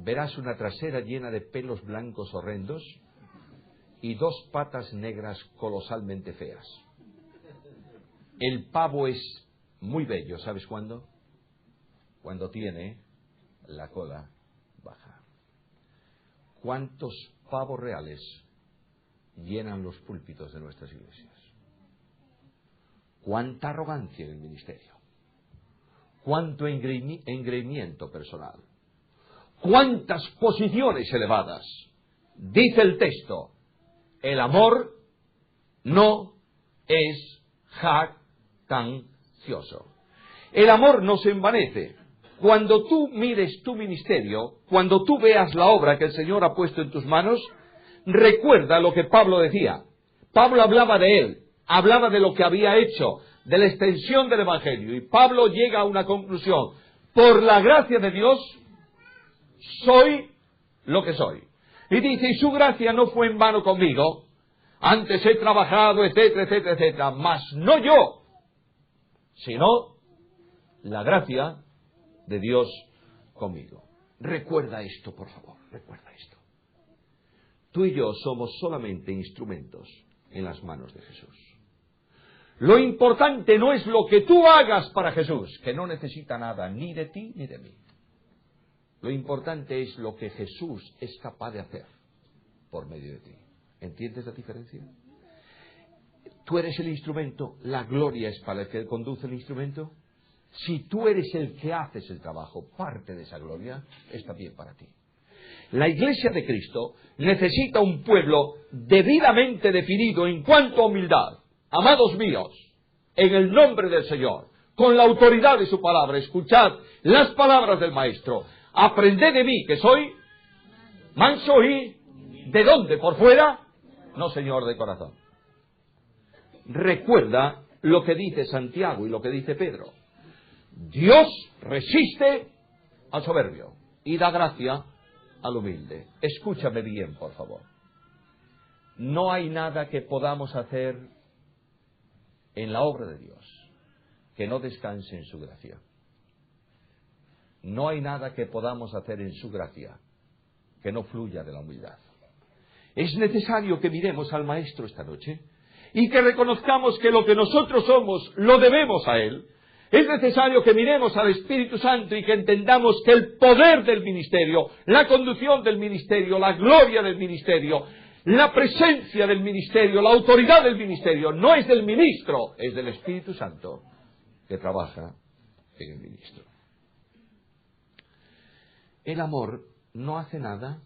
Verás una trasera llena de pelos blancos horrendos y 2 patas negras colosalmente feas. El pavo es muy bello, ¿sabes cuándo? Cuando tiene la cola baja. ¿Cuántos pavos reales llenan los púlpitos de nuestras iglesias? ¿Cuánta arrogancia en el ministerio? ¿Cuánto engreimiento personal? ¿Cuántas posiciones elevadas? Dice el texto, el amor no es jactancioso. El amor no se envanece. Cuando tú mires tu ministerio, cuando tú veas la obra que el Señor ha puesto en tus manos, recuerda lo que Pablo decía. Pablo hablaba de él, hablaba de lo que había hecho, de la extensión del Evangelio. Y Pablo llega a una conclusión. Por la gracia de Dios, soy lo que soy. Y dice, y su gracia no fue en vano conmigo. Antes he trabajado, etcétera, etcétera, etcétera. Mas no yo, sino la gracia de Dios conmigo. Recuerda esto, por favor, recuerda esto. Tú y yo somos solamente instrumentos en las manos de Jesús. Lo importante no es lo que tú hagas para Jesús, que no necesita nada ni de ti ni de mí. Lo importante es lo que Jesús es capaz de hacer por medio de ti. ¿Entiendes la diferencia? Tú eres el instrumento, la gloria es para el que conduce el instrumento. Si tú eres el que haces el trabajo, parte de esa gloria está bien para ti. La Iglesia de Cristo necesita un pueblo debidamente definido en cuanto a humildad. Amados míos, en el nombre del Señor, con la autoridad de su palabra, escuchad las palabras del Maestro. Aprended de mí, que soy manso y ¿de dónde? ¿Por fuera? No, Señor, de corazón. Recuerda lo que dice Santiago y lo que dice Pedro. Dios resiste al soberbio y da gracia al humilde. Escúchame bien, por favor. No hay nada que podamos hacer en la obra de Dios que no descanse en su gracia. No hay nada que podamos hacer en su gracia que no fluya de la humildad. Es necesario que miremos al Maestro esta noche y que reconozcamos que lo que nosotros somos lo debemos a Él. Es necesario que miremos al Espíritu Santo y que entendamos que el poder del ministerio, la conducción del ministerio, la gloria del ministerio, la presencia del ministerio, la autoridad del ministerio, no es del ministro, es del Espíritu Santo que trabaja en el ministro. El amor no hace nada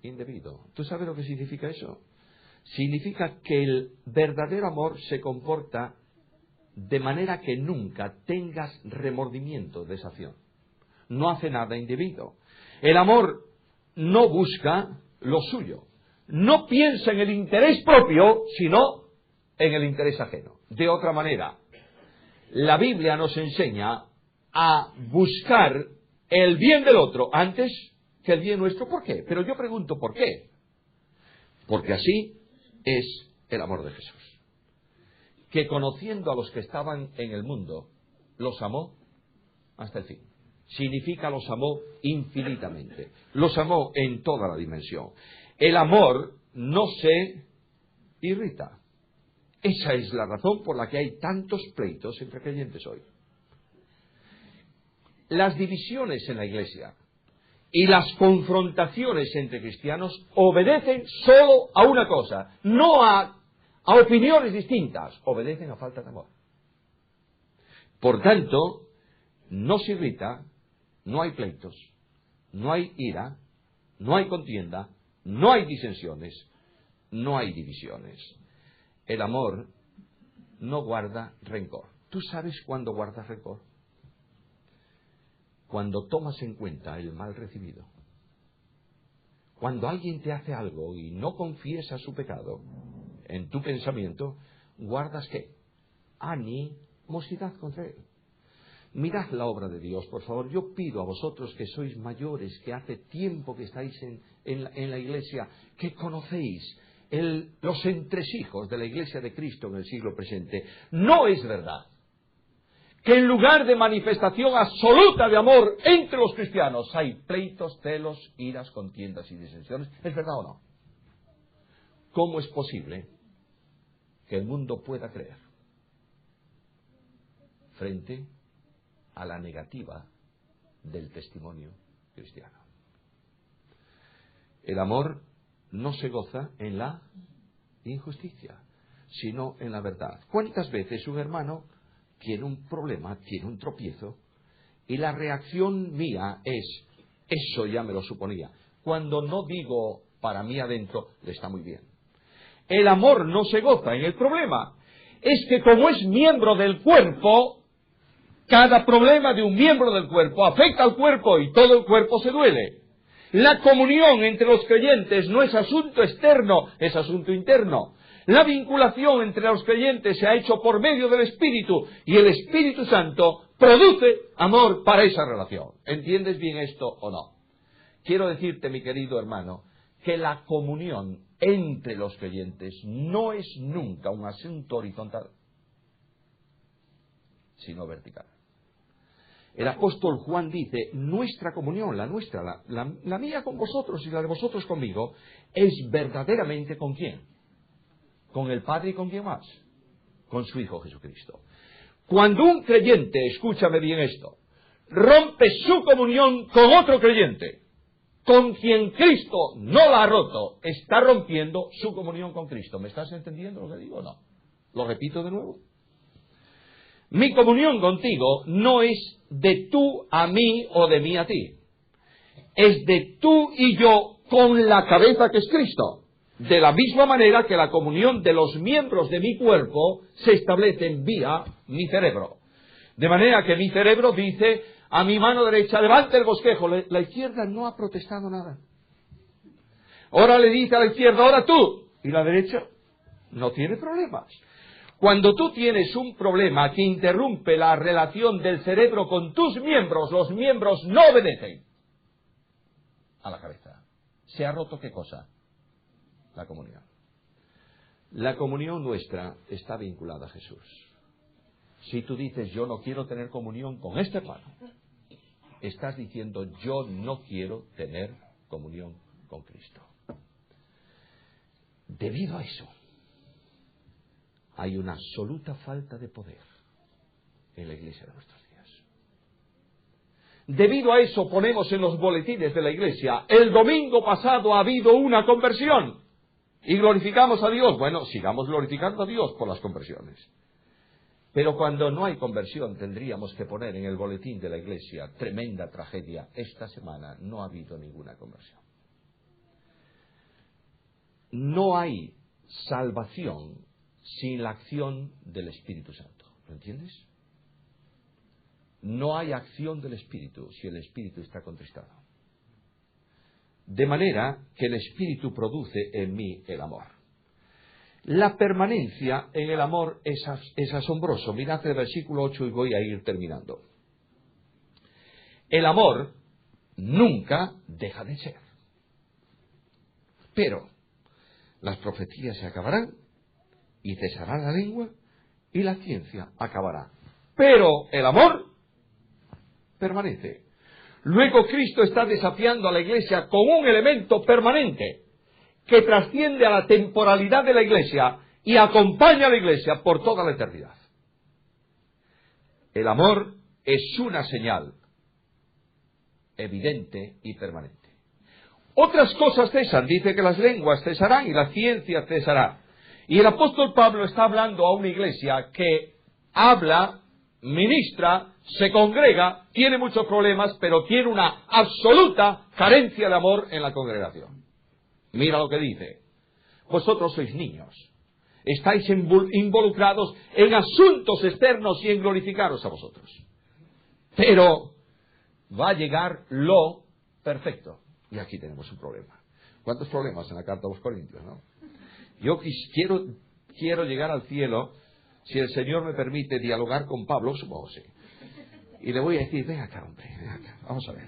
indebido. ¿Tú sabes lo que significa eso? Significa que el verdadero amor se comporta de manera que nunca tengas remordimiento de esa acción. No hace nada indebido. El amor no busca lo suyo, no piensa en el interés propio, sino en el interés ajeno. De otra manera, la Biblia nos enseña a buscar el bien del otro antes que el bien nuestro. ¿Por qué? Pero yo pregunto, ¿por qué? Porque así es el amor de Jesús, que conociendo a los que estaban en el mundo, los amó hasta el fin. Significa los amó infinitamente, los amó en toda la dimensión. El amor no se irrita. Esa es la razón por la que hay tantos pleitos entre creyentes hoy. Las divisiones en la Iglesia y las confrontaciones entre cristianos obedecen solo a una cosa, no a opiniones distintas, obedecen a falta de amor. Por tanto, no se irrita, no hay pleitos, no hay ira, no hay contienda, no hay disensiones, no hay divisiones. El amor no guarda rencor. ¿Tú sabes cuándo guardas rencor? Cuando tomas en cuenta el mal recibido. Cuando alguien te hace algo y no confiesa su pecado, en tu pensamiento, ¿guardas qué? Animosidad contra él. Mirad la obra de Dios, por favor. Yo pido a vosotros que sois mayores, que hace tiempo que estáis en la Iglesia, que conocéis los entresijos de la Iglesia de Cristo en el siglo presente. No es verdad que en lugar de manifestación absoluta de amor entre los cristianos hay pleitos, celos, iras, contiendas y disensiones. ¿Es verdad o no? ¿Cómo es posible que el mundo pueda creer frente a la negativa del testimonio cristiano? El amor no se goza en la injusticia, sino en la verdad. ¿Cuántas veces un hermano tiene un problema, tiene un tropiezo, y la reacción mía es, eso ya me lo suponía, cuando no digo para mí adentro, le está muy bien? El amor no se goza en el problema. Es que como es miembro del cuerpo, cada problema de un miembro del cuerpo afecta al cuerpo y todo el cuerpo se duele. La comunión entre los creyentes no es asunto externo, es asunto interno. La vinculación entre los creyentes se ha hecho por medio del Espíritu y el Espíritu Santo produce amor para esa relación. ¿Entiendes bien esto o no? Quiero decirte, mi querido hermano, que la comunión entre los creyentes no es nunca un asunto horizontal, sino vertical. El apóstol Juan dice, nuestra comunión, la nuestra, la mía con vosotros y la de vosotros conmigo, es verdaderamente ¿con quién? Con el Padre y ¿con quién más? Con su Hijo Jesucristo. Cuando un creyente, escúchame bien esto, rompe su comunión con otro creyente, con quien Cristo no la ha roto, está rompiendo su comunión con Cristo. ¿Me estás entendiendo lo que digo o no? Lo repito de nuevo. Mi comunión contigo no es de tú a mí o de mí a ti. Es de tú y yo con la cabeza que es Cristo. De la misma manera que la comunión de los miembros de mi cuerpo se establece vía mi cerebro. De manera que mi cerebro dice a mi mano derecha, levante el bosquejo. La izquierda no ha protestado nada. Ahora le dice a la izquierda, ahora tú. Y la derecha no tiene problemas. Cuando tú tienes un problema que interrumpe la relación del cerebro con tus miembros, los miembros no obedecen a la cabeza. ¿Se ha roto qué cosa? La comunión. La comunión nuestra está vinculada a Jesús. Si tú dices, yo no quiero tener comunión con este hermano, estás diciendo, yo no quiero tener comunión con Cristo. Debido a eso, hay una absoluta falta de poder en la Iglesia de nuestros días. Debido a eso ponemos en los boletines de la Iglesia, el domingo pasado ha habido una conversión y glorificamos a Dios. Bueno, sigamos glorificando a Dios por las conversiones. Pero cuando no hay conversión tendríamos que poner en el boletín de la Iglesia, tremenda tragedia, esta semana no ha habido ninguna conversión. No hay salvación sin la acción del Espíritu Santo. ¿Lo entiendes? No hay acción del Espíritu si el Espíritu está contristado. de manera que el Espíritu produce en mí el amor. La permanencia en el amor es asombroso. Mirad el versículo 8 y voy a ir terminando. El amor nunca deja de ser. Pero las profecías se acabarán y cesará la lengua y la ciencia acabará. Pero el amor permanece. Luego Cristo está desafiando a la Iglesia con un elemento permanente que trasciende a la temporalidad de la Iglesia y acompaña a la Iglesia por toda la eternidad. El amor es una señal evidente y permanente. Otras cosas cesan, dice que las lenguas cesarán y la ciencia cesará. Y el apóstol Pablo está hablando a una iglesia que habla, ministra, se congrega, tiene muchos problemas, pero tiene una absoluta carencia de amor en la congregación. Mira lo que dice. Vosotros sois niños, estáis involucrados en asuntos externos y en glorificaros a vosotros. Pero va a llegar lo perfecto. Y aquí tenemos un problema. ¿Cuántos problemas en la carta a los Corintios, no? Yo quiero llegar al cielo, si el Señor me permite dialogar con Pablo, supongo sí. Y le voy a decir, ven acá, hombre, ven acá, vamos a ver.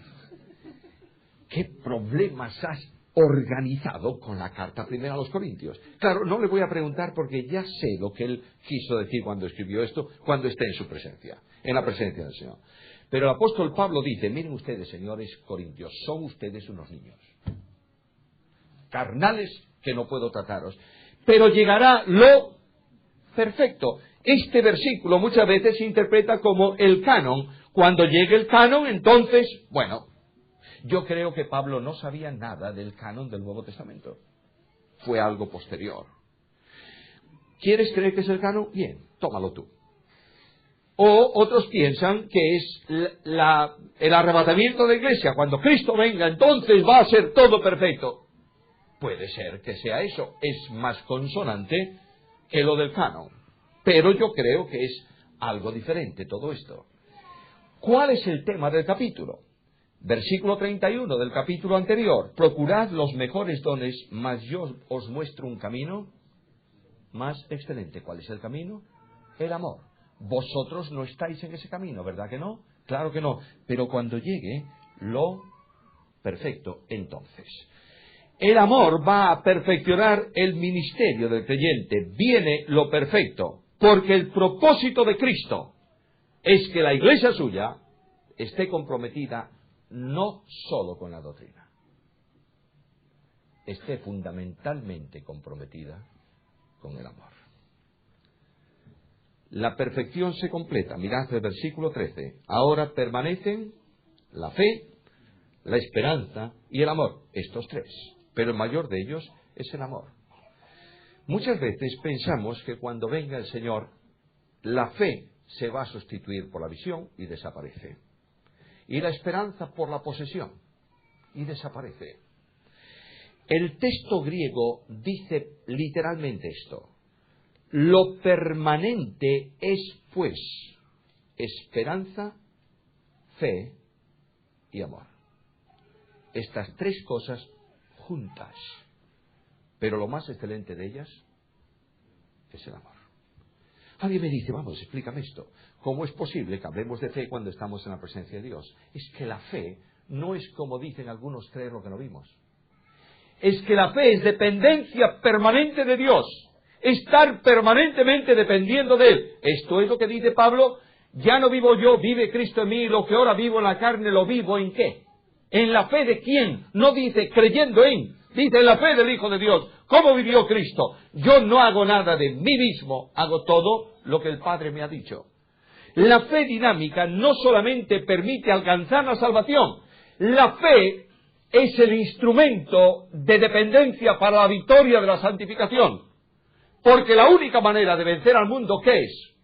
¿Qué problemas has organizado con la carta primera a los Corintios? Claro, no le voy a preguntar porque ya sé lo que él quiso decir cuando escribió esto, cuando esté en su presencia, en la presencia del Señor. Pero el apóstol Pablo dice, miren ustedes, señores corintios, son ustedes unos niños, carnales que no puedo trataros, pero llegará lo perfecto. Este versículo muchas veces se interpreta como el canon. Cuando llegue el canon, entonces, bueno, yo creo que Pablo no sabía nada del canon del Nuevo Testamento. Fue algo posterior. ¿Quieres creer que es el canon? Bien, tómalo tú. O otros piensan que es el arrebatamiento de la iglesia. Cuando Cristo venga, entonces va a ser todo perfecto. Puede ser que sea eso. Es más consonante que lo del canon. Pero yo creo que es algo diferente todo esto. ¿Cuál es el tema del capítulo? Versículo 31 del capítulo anterior. Procurad los mejores dones, mas yo os muestro un camino más excelente. ¿Cuál es el camino? El amor. Vosotros no estáis en ese camino, ¿verdad que no? Claro que no. Pero cuando llegue lo perfecto, entonces. El amor va a perfeccionar el ministerio del creyente. Viene lo perfecto. Porque el propósito de Cristo es que la iglesia suya esté comprometida no solo con la doctrina, esté fundamentalmente comprometida con el amor. La perfección se completa. Mirad el versículo 13. Ahora permanecen la fe, la esperanza y el amor. Estos tres. Pero el mayor de ellos es el amor. Muchas veces pensamos que cuando venga el Señor, la fe se va a sustituir por la visión y desaparece. Y la esperanza por la posesión y desaparece. El texto griego dice literalmente esto. Lo permanente es, pues, esperanza, fe y amor. Estas tres cosas juntas. Pero lo más excelente de ellas es el amor. Alguien me dice, vamos, explícame esto. ¿Cómo es posible que hablemos de fe cuando estamos en la presencia de Dios? Es que la fe no es como dicen algunos creer lo que no vimos. Es que la fe es dependencia permanente de Dios. Estar permanentemente dependiendo de Él. Esto es lo que dice Pablo. Ya no vivo yo, vive Cristo en mí. Lo que ahora vivo en la carne, ¿lo vivo en qué? ¿En la fe de quién? No dice creyendo en. Dice en la fe del Hijo de Dios. ¿Cómo vivió Cristo? Yo no hago nada de mí mismo. Hago todo lo que el Padre me ha dicho. La fe dinámica no solamente permite alcanzar la salvación. La fe es el instrumento de dependencia para la victoria de la santificación. Porque la única manera de vencer al mundo, ¿qué es?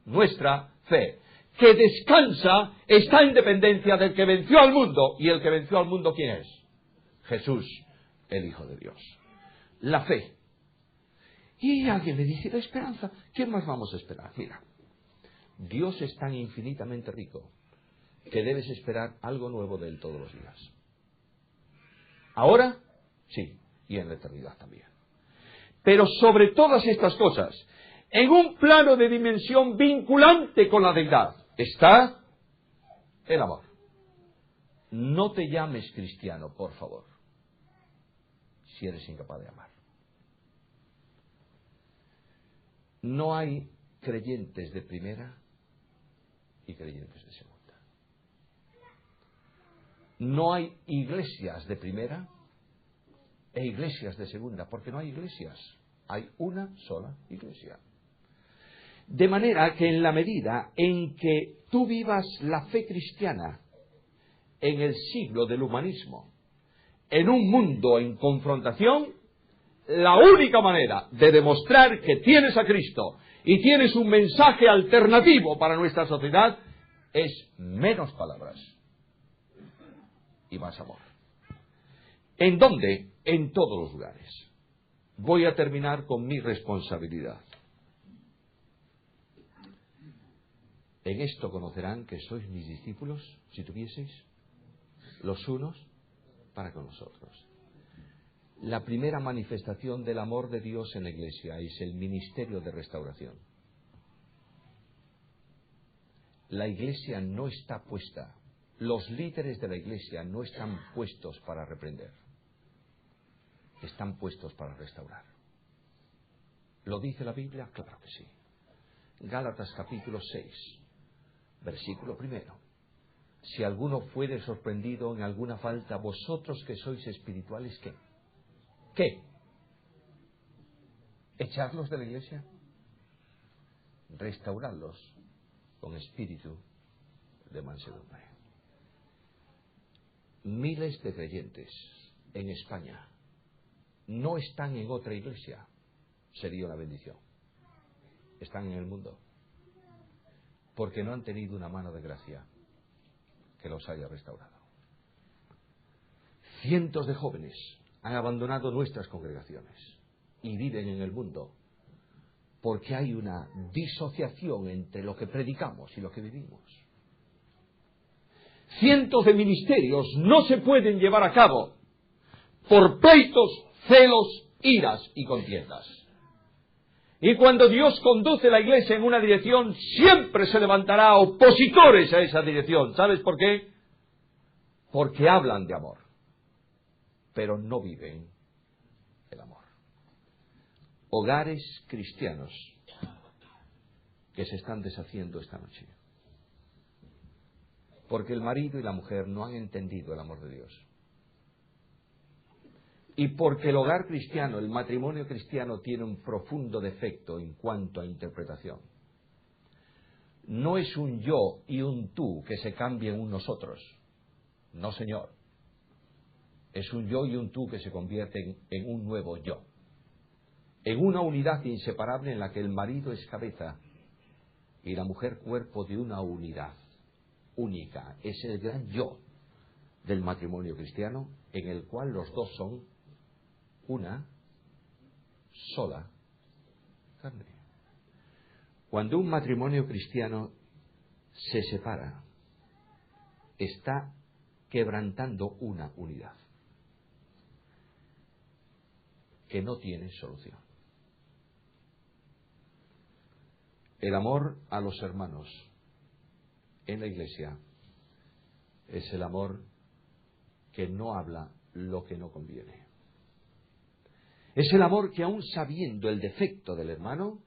Nuestra fe. Que descansa, está en dependencia del que venció al mundo. ¿Y el que venció al mundo quién es? Jesús, el Hijo de Dios. La fe. Y alguien me dice, la esperanza. ¿Qué más vamos a esperar? Mira, Dios es tan infinitamente rico que debes esperar algo nuevo de Él todos los días. Ahora, sí, y en la eternidad también. Pero sobre todas estas cosas, en un plano de dimensión vinculante con la deidad, está el amor. No te llames cristiano, por favor, si eres incapaz de amar. No hay creyentes de primera y creyentes de segunda. No hay iglesias de primera e iglesias de segunda, porque no hay iglesias, hay una sola iglesia. De manera que en la medida en que tú vivas la fe cristiana en el siglo del humanismo, en un mundo en confrontación, la única manera de demostrar que tienes a Cristo y tienes un mensaje alternativo para nuestra sociedad es menos palabras y más amor. ¿En dónde? En todos los lugares. Voy a terminar con mi responsabilidad. En esto conocerán que sois mis discípulos, si tuvieseis los unos para con los otros. La primera manifestación del amor de Dios en la Iglesia es el ministerio de restauración. La Iglesia no está puesta, los líderes de la Iglesia no están puestos para reprender, están puestos para restaurar. ¿Lo dice la Biblia? Claro que sí. Gálatas capítulo 6, versículo 1. Si alguno fuere sorprendido en alguna falta, vosotros que sois espirituales, ¿qué? ¿Qué? ¿Echarlos de la iglesia? Restaurarlos con espíritu de mansedumbre. Miles de creyentes en España no están en otra iglesia. Sería una bendición. Están en el mundo. Porque no han tenido una mano de gracia que los haya restaurado. Cientos de jóvenes han abandonado nuestras congregaciones y viven en el mundo porque hay una disociación entre lo que predicamos y lo que vivimos. Cientos de ministerios no se pueden llevar a cabo por pleitos, celos, iras y contiendas. Y cuando Dios conduce la iglesia en una dirección, siempre se levantará opositores a esa dirección. ¿Sabes por qué? Porque hablan de amor, pero no viven el amor. Hogares cristianos que se están deshaciendo esta noche. Porque el marido y la mujer no han entendido el amor de Dios. Y porque el hogar cristiano, el matrimonio cristiano, tiene un profundo defecto en cuanto a interpretación. No es un yo y un tú que se cambien un nosotros. No, señor. Es un yo y un tú que se convierten en un nuevo yo. En una unidad inseparable en la que el marido es cabeza y la mujer cuerpo de una unidad única. Es el gran yo del matrimonio cristiano en el cual los dos son una sola carne. Cuando un matrimonio cristiano se separa, está quebrantando una unidad que no tiene solución. El amor a los hermanos en la iglesia es el amor que no habla lo que no conviene. Es el amor que, aun sabiendo el defecto del hermano,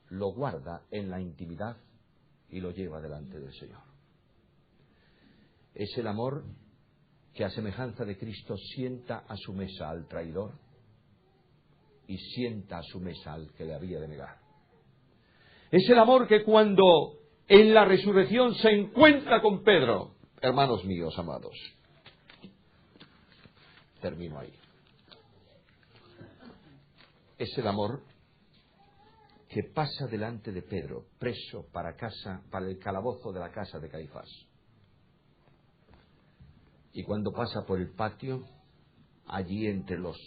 lo guarda en la intimidad y lo lleva delante del Señor. Es el amor que, a semejanza de Cristo, sienta a su mesa al traidor y sienta a su mesa al que le había de negar. Es el amor que, cuando en la resurrección se encuentra con Pedro, hermanos míos amados, termino ahí. Es el amor que pasa delante de Pedro, preso para el calabozo de la casa de Caifás. Y cuando pasa por el patio, allí entre los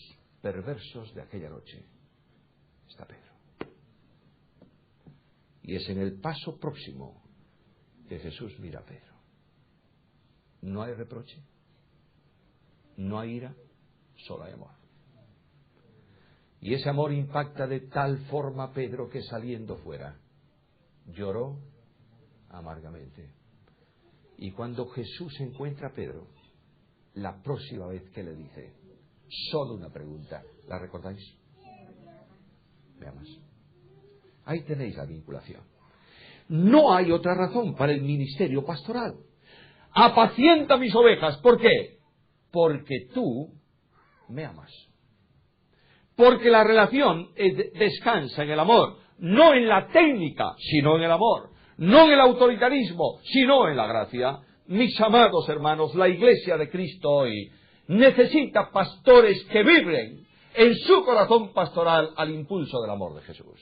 perversos de aquella noche, está Pedro. Y es en el paso próximo que Jesús mira a Pedro. No hay reproche, No hay ira, solo hay amor. Y ese amor impacta de tal forma a Pedro que saliendo fuera lloró amargamente. Y cuando Jesús encuentra a Pedro, la próxima vez que le dice, solo una pregunta, ¿la recordáis? ¿Me amas? Ahí tenéis la vinculación. No hay otra razón para el ministerio pastoral. Apacienta mis ovejas. ¿Por qué? Porque tú me amas. Porque la relación descansa en el amor, no en la técnica, sino en el amor, no en el autoritarismo, sino en la gracia. Mis amados hermanos, la Iglesia de Cristo hoy necesita pastores que vibren en su corazón pastoral al impulso del amor de Jesús.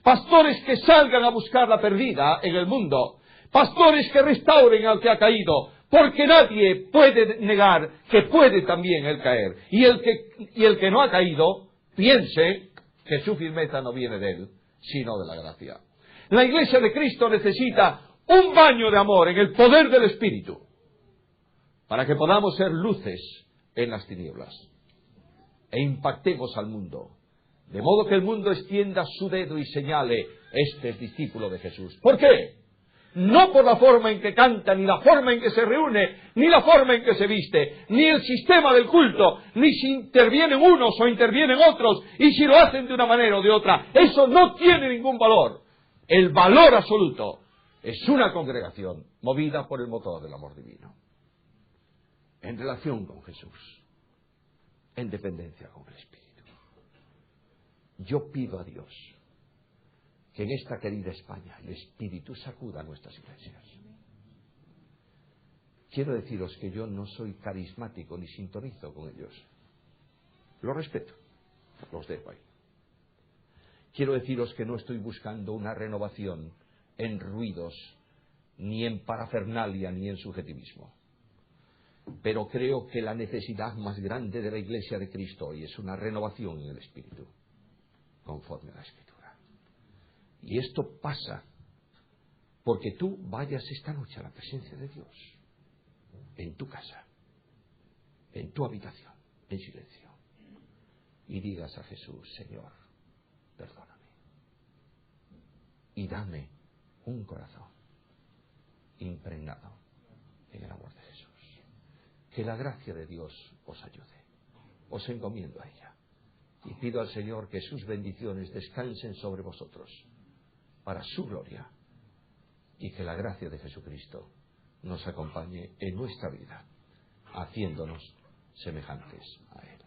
Pastores que salgan a buscar la perdida en el mundo. Pastores que restauren al que ha caído. Porque nadie puede negar que puede también él caer. Y el que no ha caído, piense que su firmeza no viene de él, sino de la gracia. La Iglesia de Cristo necesita un baño de amor en el poder del Espíritu, para que podamos ser luces en las tinieblas e impactemos al mundo, de modo que el mundo extienda su dedo y señale, este es discípulo de Jesús. ¿Por qué? No por la forma en que canta, ni la forma en que se reúne, ni la forma en que se viste, ni el sistema del culto, ni si intervienen unos o intervienen otros, y si lo hacen de una manera o de otra. Eso no tiene ningún valor. El valor absoluto es una congregación movida por el motor del amor divino, en relación con Jesús, en dependencia con el Espíritu. Yo pido a Dios que en esta querida España el Espíritu sacuda nuestras iglesias. Quiero deciros que yo no soy carismático ni sintonizo con ellos. Los respeto, los dejo ahí. Quiero deciros que no estoy buscando una renovación en ruidos, ni en parafernalia, ni en subjetivismo. Pero creo que la necesidad más grande de la Iglesia de Cristo hoy es una renovación en el Espíritu, conforme a la Escritura. Y esto pasa porque tú vayas esta noche a la presencia de Dios, en tu casa, en tu habitación, en silencio, y digas a Jesús, Señor, perdóname, y dame un corazón impregnado en el amor de Jesús. Que la gracia de Dios os ayude. Os encomiendo a ella. Y pido al Señor que sus bendiciones descansen sobre vosotros, para su gloria, y que la gracia de Jesucristo nos acompañe en nuestra vida, haciéndonos semejantes a Él.